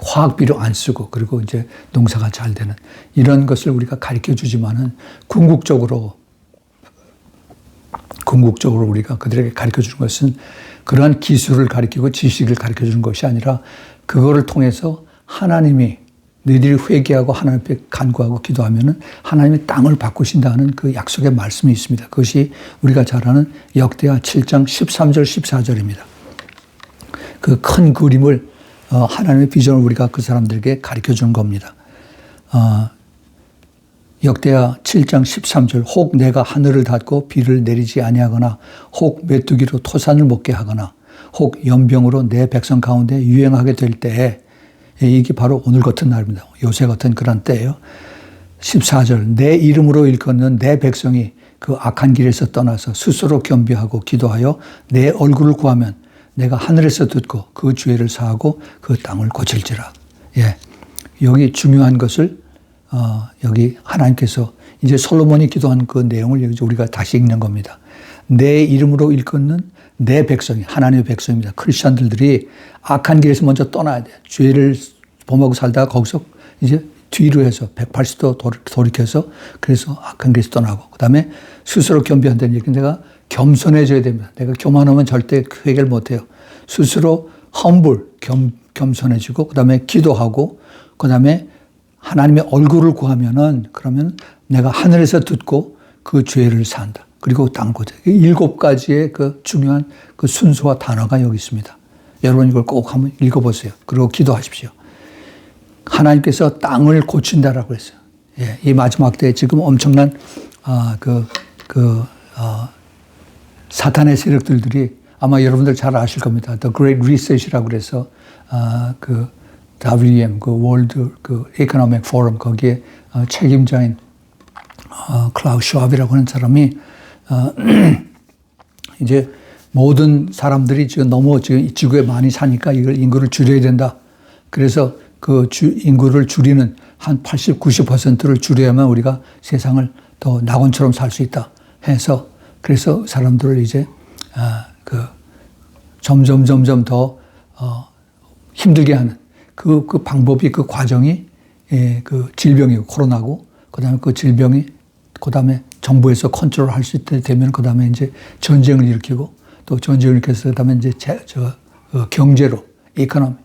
화학비료 안 쓰고 그리고 이제 농사가 잘 되는 이런 것을 우리가 가르쳐주지만은 궁극적으로 우리가 그들에게 가르쳐주는 것은 그러한 기술을 가르치고 지식을 가르쳐주는 것이 아니라 그거를 통해서 하나님이 너희들이 회개하고 하나님 앞에 간구하고 기도하면은 하나님이 땅을 바꾸신다는 그 약속의 말씀이 있습니다. 그것이 우리가 잘 아는 역대하 7장 13절 14절입니다. 그 큰 그림을 하나님의 비전을 우리가 그 사람들에게 가르쳐주는 겁니다. 역대하 7장 13절 혹 내가 하늘을 닫고 비를 내리지 아니하거나 혹 메뚜기로 토산을 먹게 하거나 혹 연병으로 내 백성 가운데 유행하게 될 때에 이게 바로 오늘 같은 날입니다. 요새 같은 그런 때예요. 14절 내 이름으로 일컫는 내 백성이 그 악한 길에서 떠나서 스스로 겸비하고 기도하여 내 얼굴을 구하면 내가 하늘에서 듣고 그 죄를 사하고 그 땅을 고칠지라. 예. 여기 중요한 것을 여기 하나님께서 이제 솔로몬이 기도한 그 내용을 여기 우리가 다시 읽는 겁니다. 내 이름으로 일컫는 내 백성이 하나님의 백성입니다. 크리스천들이 악한 길에서 먼저 떠나야 돼요. 죄를 범하고 살다가 거기서 이제 뒤로 해서 180도 돌이켜서 그래서 악한 길에서 떠나고 그다음에 스스로 겸비한다는 얘기. 내가 겸손해져야 됩니다. 내가 교만하면 절대 해결 못해요. 스스로 humble, 겸손해지고 그다음에 기도하고 그다음에 하나님의 얼굴을 구하면은 그러면 내가 하늘에서 듣고 그 죄를 산다. 그리고 땅고자. 7가지의 그 중요한 그 순서와 단어가 여기 있습니다. 여러분 이걸 꼭 한번 읽어보세요. 그리고 기도하십시오. 하나님께서 땅을 고친다라고 했어요. 예, 이 마지막 때에 지금 엄청난 사탄의 세력들이 아마 여러분들 잘 아실 겁니다. The Great Reset이라고 그래서 그 WEM, 그 World 그 Economic Forum 거기에 책임자인 클라우스 슈왑이라고 하는 사람이 이제 모든 사람들이 지금 너무 지금 지구에 많이 사니까 이걸 인구를 줄여야 된다. 그래서 그 인구를 줄이는 한 80, 90%를 줄여야만 우리가 세상을 더 낙원처럼 살 수 있다 해서 그래서 사람들을 이제 점점 더 힘들게 하는 그 방법이 그 과정이 그 질병이고 코로나고 그다음에 그 질병이 그다음에 정부에서 컨트롤할 수 있게 되면 그다음에 이제 전쟁을 일으키고 또 전쟁을 일으켜서 그다음에 이제 경제로 이코노미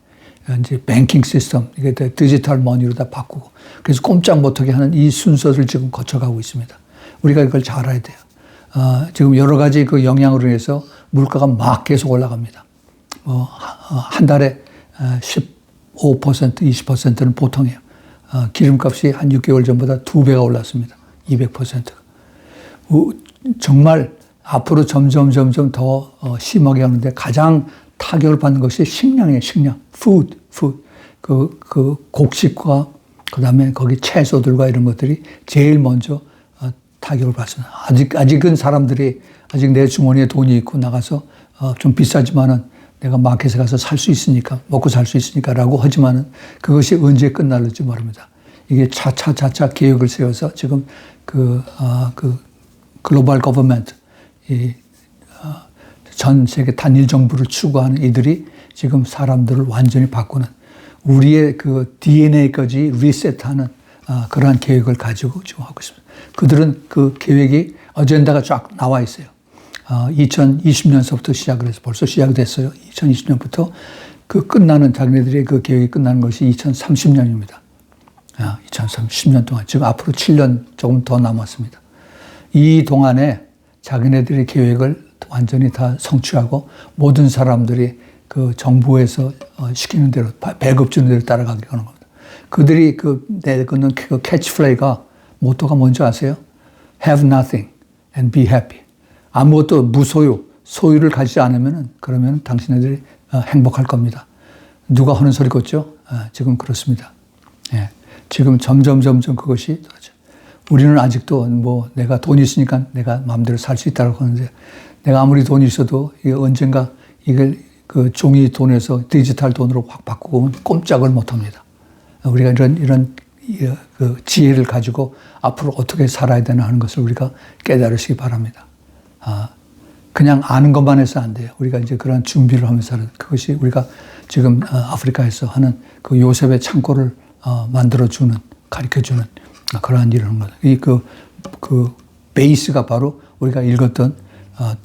이제 뱅킹 시스템 이게 디지털 머니로 다 바꾸고 그래서 꼼짝 못하게 하는 이 순서를 지금 거쳐가고 있습니다. 우리가 이걸 잘 알아야 돼요. 지금 여러 가지 그 영향으로 인해서 물가가 막 계속 올라갑니다. 한 달에 15%, 20%는 보통이에요. 기름값이 한 6개월 전보다 2배가 올랐습니다. 200%. 정말 앞으로 점점 더 심하게 하는데 가장 타격을 받는 것이 식량이에요. 식량, food. 그 곡식과 그다음에 거기 채소들과 이런 것들이 제일 먼저 타격을 받습니다. 아직은 사람들이 아직 내 주머니에 돈이 있고 나가서 좀 비싸지만은 내가 마켓에 가서 살 수 있으니까 먹고 살 수 있으니까라고 하지만은 그것이 언제 끝날지 모릅니다. 이게 차차 계획을 세워서 지금 그 글로벌 거버먼트 전 세계 단일 정부를 추구하는 이들이 지금 사람들을 완전히 바꾸는 우리의 그 DNA까지 리셋하는 그러한 계획을 가지고 지금 하고 있습니다. 그들은 그 계획이 어젠다가 쫙 나와 있어요. 2020년서부터 시작을 해서 벌써 시작됐어요. 2020년부터 그 끝나는 자기네들의 그 계획이 끝나는 것이 2030년입니다. 2030년 동안 지금 앞으로 7년 조금 더 남았습니다. 이 동안에 자기네들의 계획을 완전히 다 성취하고 모든 사람들이 그 정부에서 시키는 대로 배급 주는 대로 따라가게 하는 겁니다. 그들이 내거는 그 캐치플레이가 모토가 뭔지 아세요? Have nothing and be happy. 아무것도 무소유, 소유를 가지지 않으면 그러면 당신네들이 행복할 겁니다. 누가 하는 소리 같죠? 지금 그렇습니다. 예. 지금 점점 그것이 우리는 아직도 뭐 내가 돈이 있으니까 내가 마음대로 살 수 있다고 하는데 내가 아무리 돈이 있어도 이게 언젠가 이걸 그 종이 돈에서 디지털 돈으로 확 바꾸고 꼼짝을 못 합니다. 우리가 이런 그 지혜를 가지고 앞으로 어떻게 살아야 되나 하는 것을 우리가 깨달으시기 바랍니다. 그냥 아는 것만 해서 안 돼요. 우리가 이제 그런 준비를 하면서 하는 그것이 우리가 지금 아프리카에서 하는 그 요셉의 창고를 만들어주는, 가르쳐주는 그러한 일을 하는 거예요. 그 베이스가 바로 우리가 읽었던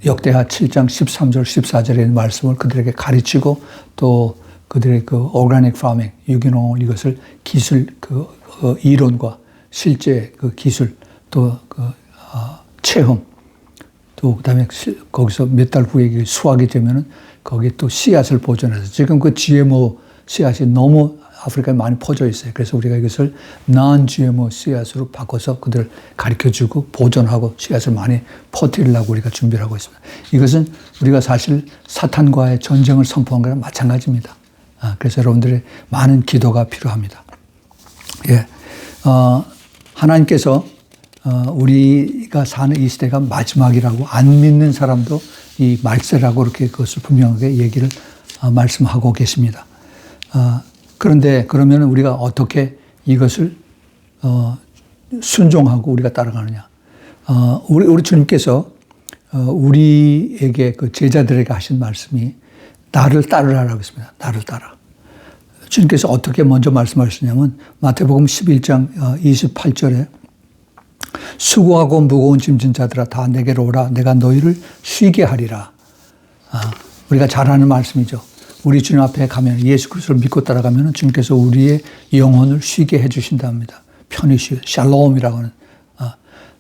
역대하 7장 13절, 14절의 말씀을 그들에게 가르치고 또 그들의 그 오가닉 파밍, 유기농 이것을 기술, 이론과 실제 그 기술 또 체험 또 그다음에 거기서 몇 달 후에 수확이 되면은 거기에 또 씨앗을 보존해서 지금 그 GMO 씨앗이 너무 아프리카에 많이 퍼져 있어요. 그래서 우리가 이것을 non-GMO 씨앗으로 바꿔서 그들을 가르쳐주고 보존하고 씨앗을 많이 퍼뜨리려고 우리가 준비를 하고 있습니다. 이것은 우리가 사실 사탄과의 전쟁을 선포한 거랑 마찬가지입니다. 그래서 여러분들의 많은 기도가 필요합니다. 예, 하나님께서 우리가 사는 이 시대가 마지막이라고 안 믿는 사람도 이 말세라고 이렇게 그것을 분명하게 얘기를 말씀하고 계십니다. 그런데 그러면 우리가 어떻게 이것을 순종하고 우리가 따라가느냐? 우리 주님께서 우리에게 그 제자들에게 하신 말씀이 나를 따르라라고 했습니다. 나를 따라. 주님께서 어떻게 먼저 말씀하시냐면 마태복음 11장 28절에 수고하고 무거운 짐진 자들아 다 내게로 오라 내가 너희를 쉬게 하리라. 우리가 잘 아는 말씀이죠. 우리 주님 앞에 가면 예수 그리스도를 믿고 따라가면 주님께서 우리의 영혼을 쉬게 해 주신답니다. 편히 쉬게. 샬롬이라고 하는.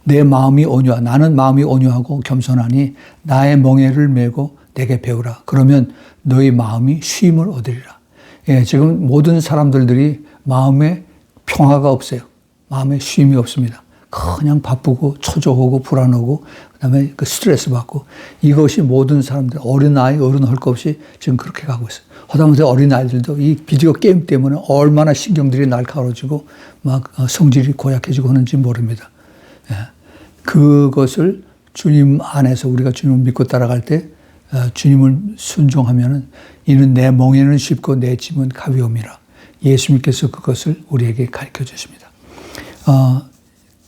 내 마음이 온유하. 나는 마음이 온유하고 겸손하니 나의 멍에를 메고 내게 배우라. 그러면 너희 마음이 쉼을 얻으리라. 예, 지금 모든 사람들이 마음에 평화가 없어요. 마음에 쉼이 없습니다. 그냥 바쁘고 초조하고 불안하고 그다음에 그 스트레스 받고 이것이 모든 사람들 어린아이 어른 할 것 없이 지금 그렇게 가고 있어요. 하다못해 어린아이들도 이 비디오 게임 때문에 얼마나 신경들이 날카로워지고 막 성질이 고약해지고 하는지 모릅니다. 예. 그것을 주님 안에서 우리가 주님을 믿고 따라갈 때 주님을 순종하면은 이는 내 멍에는 쉽고 내 짐은 가벼움이라. 예수님께서 그것을 우리에게 가르쳐 주십니다.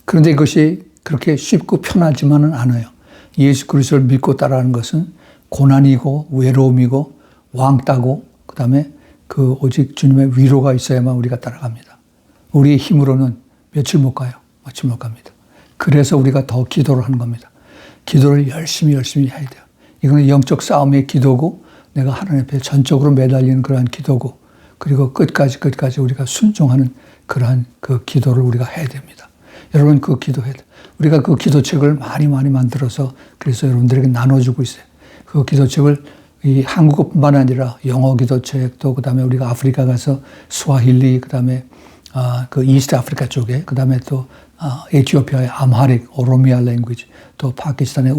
그런데 이것이 그렇게 쉽고 편하지만은 않아요. 예수 그리스도를 믿고 따라가는 것은 고난이고 외로움이고 왕따고 그다음에 그 오직 주님의 위로가 있어야만 우리가 따라갑니다. 우리의 힘으로는 며칠 못 가요. 며칠 못 갑니다. 그래서 우리가 더 기도를 하는 겁니다. 기도를 열심히 해야 돼요. 이거는 영적 싸움의 기도고 내가 하나님 앞에 전적으로 매달리는 그러한 기도고 그리고 끝까지 우리가 순종하는 그러한 그 기도를 우리가 해야 됩니다. 여러분 그 기도해야 돼요. 우리가 그 기도책을 많이 만들어서 그래서 여러분들에게 나눠주고 있어요. 그 기도책을 이 한국어뿐만 아니라 영어 기도책 또 그다음에 우리가 아프리카 가서 스와힐리 그다음에 그 이스트 아프리카 쪽에 그다음에 또 에티오피아의 암하릭, 오로미아 랭귀지 또 파키스탄의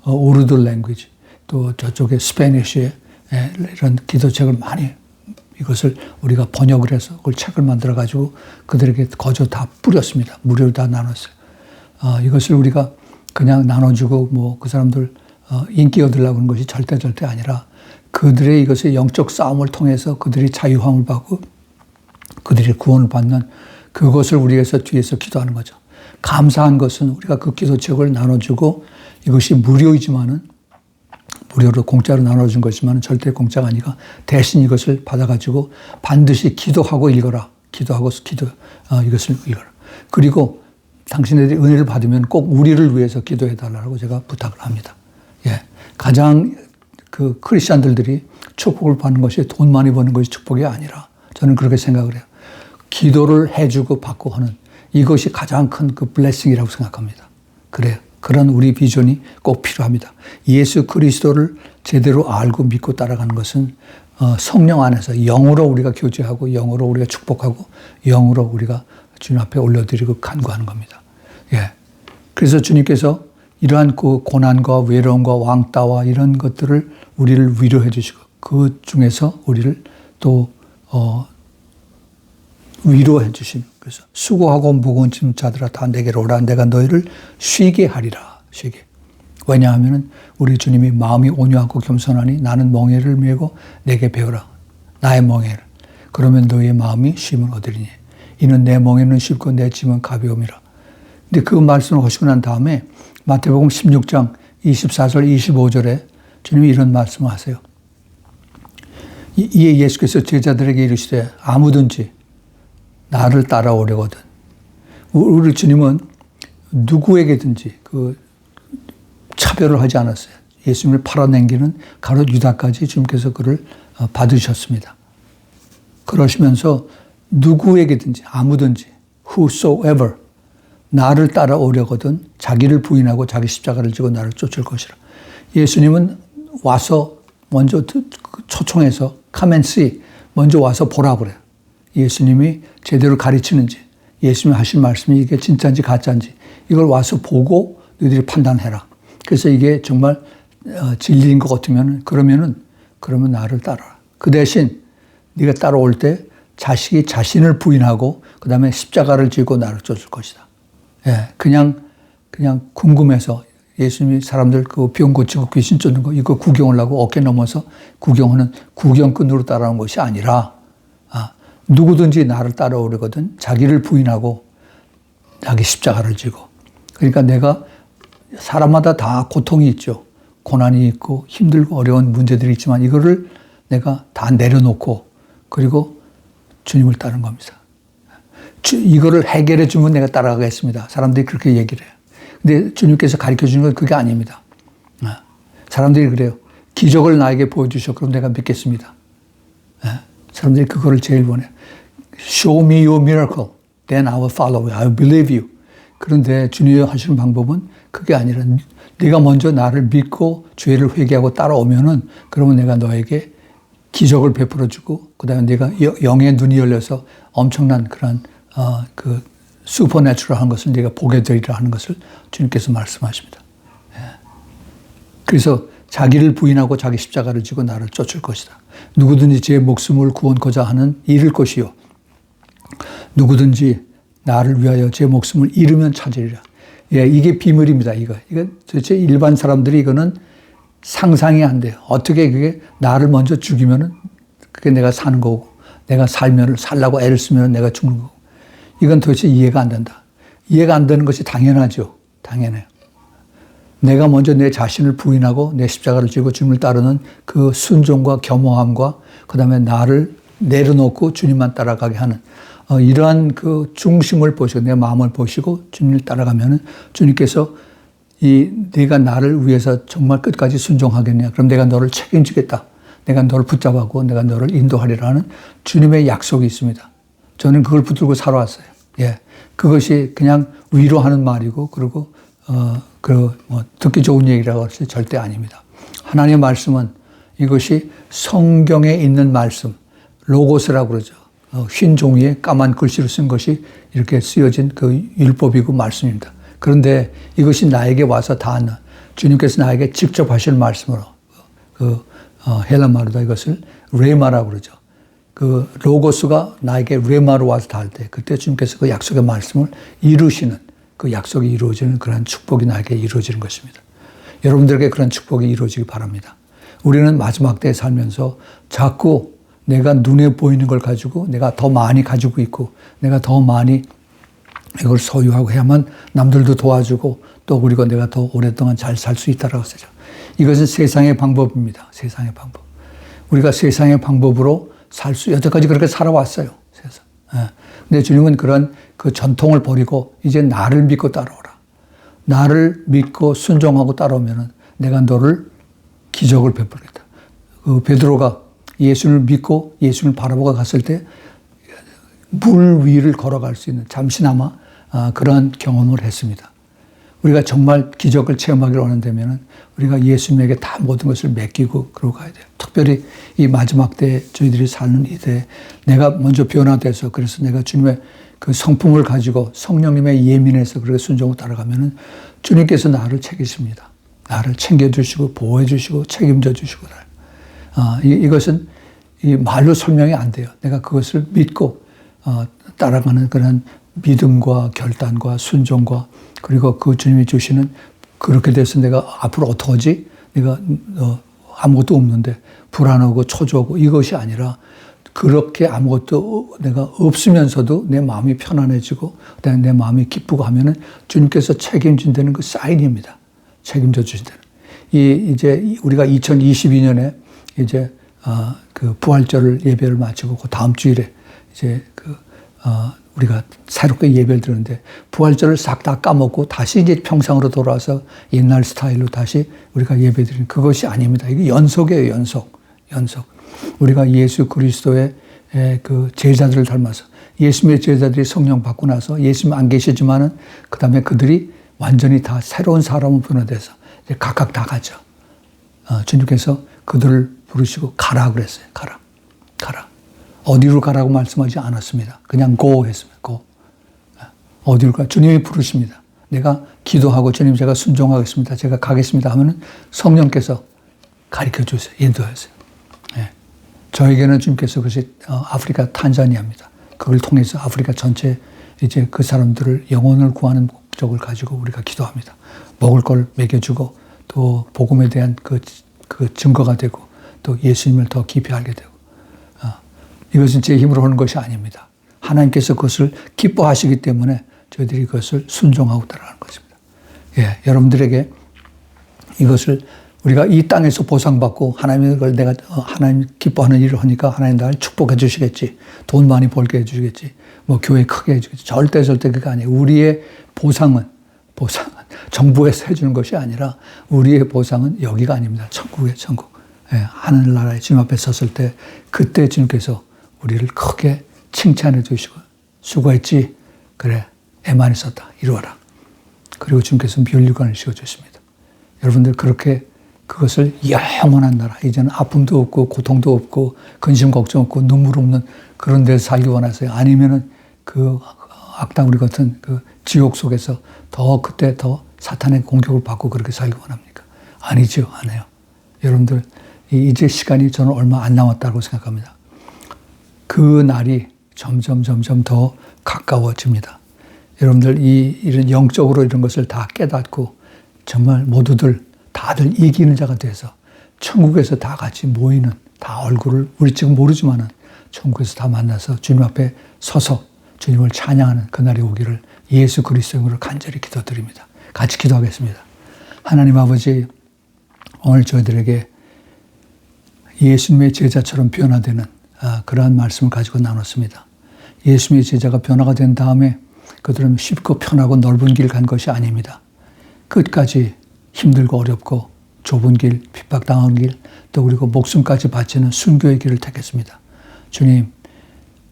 우르두 랭귀지 또 저쪽에 스페니쉬의 이런 기도책을 많이 이것을 우리가 번역을 해서 그걸 책을 만들어 가지고 그들에게 거저 다 뿌렸습니다. 무료로 다 나눴어요. 이것을 우리가 그냥 나눠주고 뭐 그 사람들 인기 얻으려고 하는 것이 절대 아니라 그들의 이것의 영적 싸움을 통해서 그들이 자유함을 받고 그들이 구원을 받는 그것을 우리에서 뒤에서 기도하는 거죠. 감사한 것은 우리가 그 기도책을 나눠주고 이것이 무료이지만은 무료로 공짜로 나눠준 것이지만 절대 공짜가 아니라 대신 이것을 받아가지고 반드시 기도하고 읽어라. 이것을 읽어라. 그리고 당신들이 은혜를 받으면 꼭 우리를 위해서 기도해달라고 제가 부탁을 합니다. 예. 가장 그 크리스찬들이 축복을 받는 것이 돈 많이 버는 것이 축복이 아니라 저는 그렇게 생각을 해요. 기도를 해주고 받고 하는 이것이 가장 큰 그 블레싱이라고 생각합니다. 그래요. 그런 우리 비전이 꼭 필요합니다. 예수 그리스도를 제대로 알고 믿고 따라가는 것은 성령 안에서 영으로 우리가 교제하고 영으로 우리가 축복하고 영으로 우리가 주님 앞에 올려드리고 간구하는 겁니다. 예. 그래서 주님께서 이러한 그 고난과 외로움과 왕따와 이런 것들을 우리를 위로해 주시고 그 중에서 우리를 또 위로해 주신 그래서 수고하고 무거운 짐 자들아 다 내게로 오라 내가 너희를 쉬게 하리라. 쉬게. 왜냐하면 우리 주님이 마음이 온유하고 겸손하니 나는 멍에를 메고 내게 배우라. 나의 멍에를. 그러면 너희의 마음이 쉼을 얻으리니 이는 내 멍에는 쉽고 내 짐은 가벼움이라. 근데 그 말씀을 하시고 난 다음에 마태복음 16장 24절 25절에 주님이 이런 말씀을 하세요. 이에 예수께서 제자들에게 이르시되 아무든지 나를 따라오려거든. 우리 주님은 누구에게든지 그 차별을 하지 않았어요. 예수님을 팔아넘기는 가롯 유다까지 주님께서 그를 받으셨습니다. 그러시면서 누구에게든지 아무든지 whosoever 나를 따라오려거든 자기를 부인하고 자기 십자가를 지고 나를 쫓을 것이라. 예수님은 와서 먼저 초청해서 come and see 먼저 와서 보라 그래요. 예수님이 제대로 가르치는지 예수님이 하신 말씀이 이게 진짜인지 가짜인지 이걸 와서 보고 너희들이 판단해라. 그래서 이게 정말 진리인 것 같으면 그러면 나를 따라라. 그 대신 네가 따라올 때 자식이 자신을 부인하고 그 다음에 십자가를 지고 나를 쫓을 것이다. 예, 그냥 궁금해서 예수님이 사람들 그 병 고치고 귀신 쫓는 거 이거 구경을 하고 어깨 넘어서 구경하는 구경꾼으로 따라오는 것이 아니라 누구든지 나를 따라오려거든 자기를 부인하고 자기 십자가를 지고. 그러니까 내가 사람마다 다 고통이 있죠. 고난이 있고 힘들고 어려운 문제들이 있지만 이거를 내가 다 내려놓고 그리고 주님을 따르는 겁니다. 이거를 해결해 주면 내가 따라가겠습니다. 사람들이 그렇게 얘기를 해요. 근데 주님께서 가르쳐 주는 건 그게 아닙니다. 사람들이 그래요. 기적을 나에게 보여주셔. 그럼 내가 믿겠습니다. 사람들이 그거를 제일 원해요. Show me your miracle. Then I will follow you. I will believe you. 그런데 주님이 하시는 방법은 그게 아니라 네가 먼저 나를 믿고 죄를 회개하고 따라오면은 그러면 내가 너에게 기적을 베풀어 주고 그다음에 네가 영의 눈이 열려서 엄청난 그런 그 슈퍼내추럴한 것을 네가 보게 되리라 하는 것을 주님께서 말씀하십니다. 그래서 자기를 부인하고 자기 십자가를 지고 나를 쫓을 것이다. 누구든지 제 목숨을 구원코자 하는 잃을 것이요. 누구든지 나를 위하여 제 목숨을 잃으면 찾으리라. 예, 이게 비밀입니다. 이거 도대체 일반 사람들이 이거는 상상이 안 돼요. 어떻게 그게 나를 먼저 죽이면은 그게 내가 사는 거고, 내가 살려고 애를 쓰면 내가 죽는 거고. 이건 도대체 이해가 안 된다. 이해가 안 되는 것이 당연하죠. 당연해요. 내가 먼저 내 자신을 부인하고 내 십자가를 지고 주님을 따르는 그 순종과 겸허함과 그 다음에 나를 내려놓고 주님만 따라가게 하는 이러한 그 중심을 보시고 내 마음을 보시고 주님을 따라가면은 주님께서 네가 나를 위해서 정말 끝까지 순종하겠냐. 그럼 내가 너를 책임지겠다. 내가 너를 붙잡고 내가 너를 인도하리라는 주님의 약속이 있습니다. 저는 그걸 붙들고 살아왔어요. 예. 그것이 그냥 위로하는 말이고 그리고 듣기 좋은 얘기라고 할 수 절대 아닙니다. 하나님의 말씀은 이것이 성경에 있는 말씀, 로고스라고 그러죠. 흰 종이에 까만 글씨로 쓴 것이 이렇게 쓰여진 그 율법이고 말씀입니다. 그런데 이것이 나에게 와서 닿는 주님께서 나에게 직접 하실 말씀으로 헬라 말로다 이것을 레마라고 그러죠. 그 로고스가 나에게 레마로 와서 닿을 때 그때 주님께서 그 약속의 말씀을 이루시는 그 약속이 이루어지는 그런 축복이 나에게 이루어지는 것입니다. 여러분들에게 그런 축복이 이루어지기 바랍니다. 우리는 마지막 때에 살면서 자꾸 내가 눈에 보이는 걸 가지고 내가 더 많이 가지고 있고 내가 더 많이 이걸 소유하고 해야만 남들도 도와주고 또 그리고 내가 더 오랫동안 잘 살 수 있다라고 쓰죠. 이것은 세상의 방법입니다. 세상의 방법. 우리가 세상의 방법으로 여태까지 그렇게 살아왔어요. 세상. 근데 주님은 그런 그 전통을 버리고 이제 나를 믿고 따라오라. 나를 믿고 순종하고 따라오면은 내가 너를 기적을 베풀겠다. 그 베드로가 예수를 믿고 예수를 바라보고 갔을 때 물 위를 걸어갈 수 있는 잠시나마 그런 경험을 했습니다. 우리가 정말 기적을 체험하기를 원한다면 우리가 예수님에게 다 모든 것을 맡기고 그러고 가야 돼요. 특별히 이 마지막 때 저희들이 사는 이때 내가 먼저 변화돼서 그래서 내가 주님의 그 성품을 가지고 성령님의 예민해서 그렇게 순종을 따라가면은 주님께서 나를 챙기십니다. 나를 챙겨주시고 보호해주시고 책임져 주시고 이것은 이 말로 설명이 안 돼요. 내가 그것을 믿고 따라가는 그런 믿음과 결단과 순종과 그리고 그 주님이 주시는 그렇게 돼서 내가 앞으로 어떡하지? 내가 아무것도 없는데 불안하고 초조하고 이것이 아니라 그렇게 아무것도 내가 없으면서도 내 마음이 편안해지고 그다음에 내 마음이 기쁘고 하면은 주님께서 책임진다는 그 사인입니다. 책임져 주신다는. 이제 우리가 2022년에 이제 그 부활절 예배를 마치고 그 다음 주일에 이제 우리가 새롭게 예배를 드리는데 부활절을 싹 다 까먹고 다시 이제 평상으로 돌아와서 옛날 스타일로 다시 우리가 예배 드리는 그것이 아닙니다. 이게 연속이에요. 연속. 우리가 예수 그리스도의 그 제자들을 닮아서 예수님의 제자들이 성령 받고 나서 예수님 안 계시지만은 그 다음에 그들이 완전히 다 새로운 사람으로 변화돼서 이제 각각 다 가죠. 주님께서 그들을 부르시고 가라 그랬어요. 가라. 어디로 가라고 말씀하지 않았습니다. 그냥 go 했습니다. go. 어디로 가? 주님이 부르십니다. 내가 기도하고 주님 제가 순종하겠습니다. 제가 가겠습니다 하면은 성령께서 가르쳐 주세요. 인도하세요. 네. 저에게는 주님께서 그것이 아프리카 탄자니아입니다. 그걸 통해서 아프리카 전체 이제 그 사람들을 영혼을 구하는 목적을 가지고 우리가 기도합니다. 먹을 걸 먹여주고 또 복음에 대한 그 증거가 되고 또 예수님을 더 깊이 알게 되고 이것은 제 힘으로 하는 것이 아닙니다. 하나님께서 그것을 기뻐하시기 때문에 저희들이 그것을 순종하고 따라가는 것입니다. 예, 여러분들에게 이것을 우리가 이 땅에서 보상받고 하나님의 걸 내가 하나님 기뻐하는 일을 하니까 하나님 나를 축복해 주시겠지. 돈 많이 벌게 해 주시겠지. 뭐 교회 크게 해 주겠지. 절대 그게 아니에요. 우리의 보상은 정부에서 해주는 것이 아니라 우리의 보상은 여기가 아닙니다. 천국이에요, 천국. 예, 하늘나라에 주님 앞에 섰을 때 그때 주님께서 우리를 크게 칭찬해 주시고 수고했지. 그래, 애 많이 썼다. 이루어라. 그리고 주님께서 면류관을 씌워주십니다. 여러분들 그렇게 그것을 영원한 나라, 이제는 아픔도 없고 고통도 없고 근심 걱정 없고 눈물 없는 그런 데서 살기 원하세요? 아니면은 그 악당우리 같은 그 지옥 속에서 그때 더 사탄의 공격을 받고 그렇게 살기 원합니까? 아니죠. 안 해요. 여러분들 이제 시간이 저는 얼마 안 남았다고 생각합니다. 그 날이 점점 더 가까워집니다. 여러분들 이런 영적으로 이런 것을 다 깨닫고 정말 다들 이기는 자가 돼서 천국에서 다 같이 모이는, 다 얼굴을 우리 지금 모르지만은 천국에서 다 만나서 주님 앞에 서서 주님을 찬양하는 그날이 오기를 예수 그리스도의 이름으로 간절히 기도드립니다. 같이 기도하겠습니다. 하나님 아버지, 오늘 저희들에게 예수님의 제자처럼 변화되는 그러한 말씀을 가지고 나눴습니다. 예수님의 제자가 변화가 된 다음에 그들은 쉽고 편하고 넓은 길 간 것이 아닙니다. 끝까지 힘들고 어렵고 좁은 길, 핍박당한 길, 또 그리고 목숨까지 바치는 순교의 길을 택했습니다. 주님,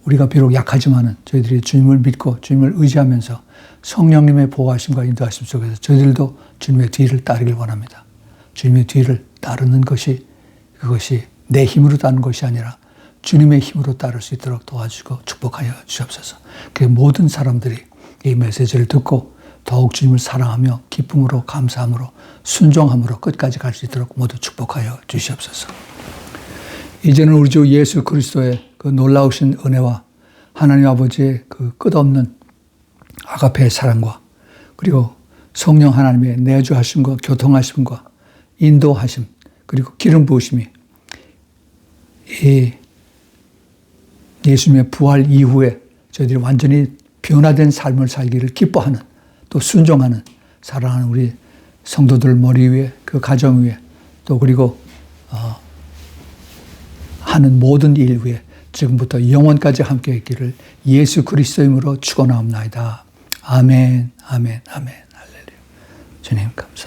우리가 비록 약하지만은 저희들이 주님을 믿고 주님을 의지하면서 성령님의 보호하심과 인도하심 속에서 저희들도 주님의 뒤를 따르길 원합니다. 주님의 뒤를 따르는 것이 그것이 내 힘으로 따르는 것이 아니라 주님의 힘으로 따를 수 있도록 도와주고 축복하여 주옵소서. 그 모든 사람들이 이 메시지를 듣고 더욱 주님을 사랑하며 기쁨으로 감사함으로 순종함으로 끝까지 갈 수 있도록 모두 축복하여 주시옵소서. 이제는 우리 주 예수 그리스도의 그 놀라우신 은혜와 하나님 아버지의 그 끝없는 아가페의 사랑과 그리고 성령 하나님의 내주하심과 교통하심과 인도하심 그리고 기름 부으심이 이 예수님의 부활 이후에 저희들이 완전히 변화된 삶을 살기를 기뻐하는 또 순종하는 사랑하는 우리 성도들 머리 위에 그 가정 위에 또 그리고 하는 모든 일 위에 지금부터 영원까지 함께 있기를 예수 그리스도의 이름으로 축원하옵나이다. 아멘, 아멘, 아멘. 할렐루야. 주님 감사합니다.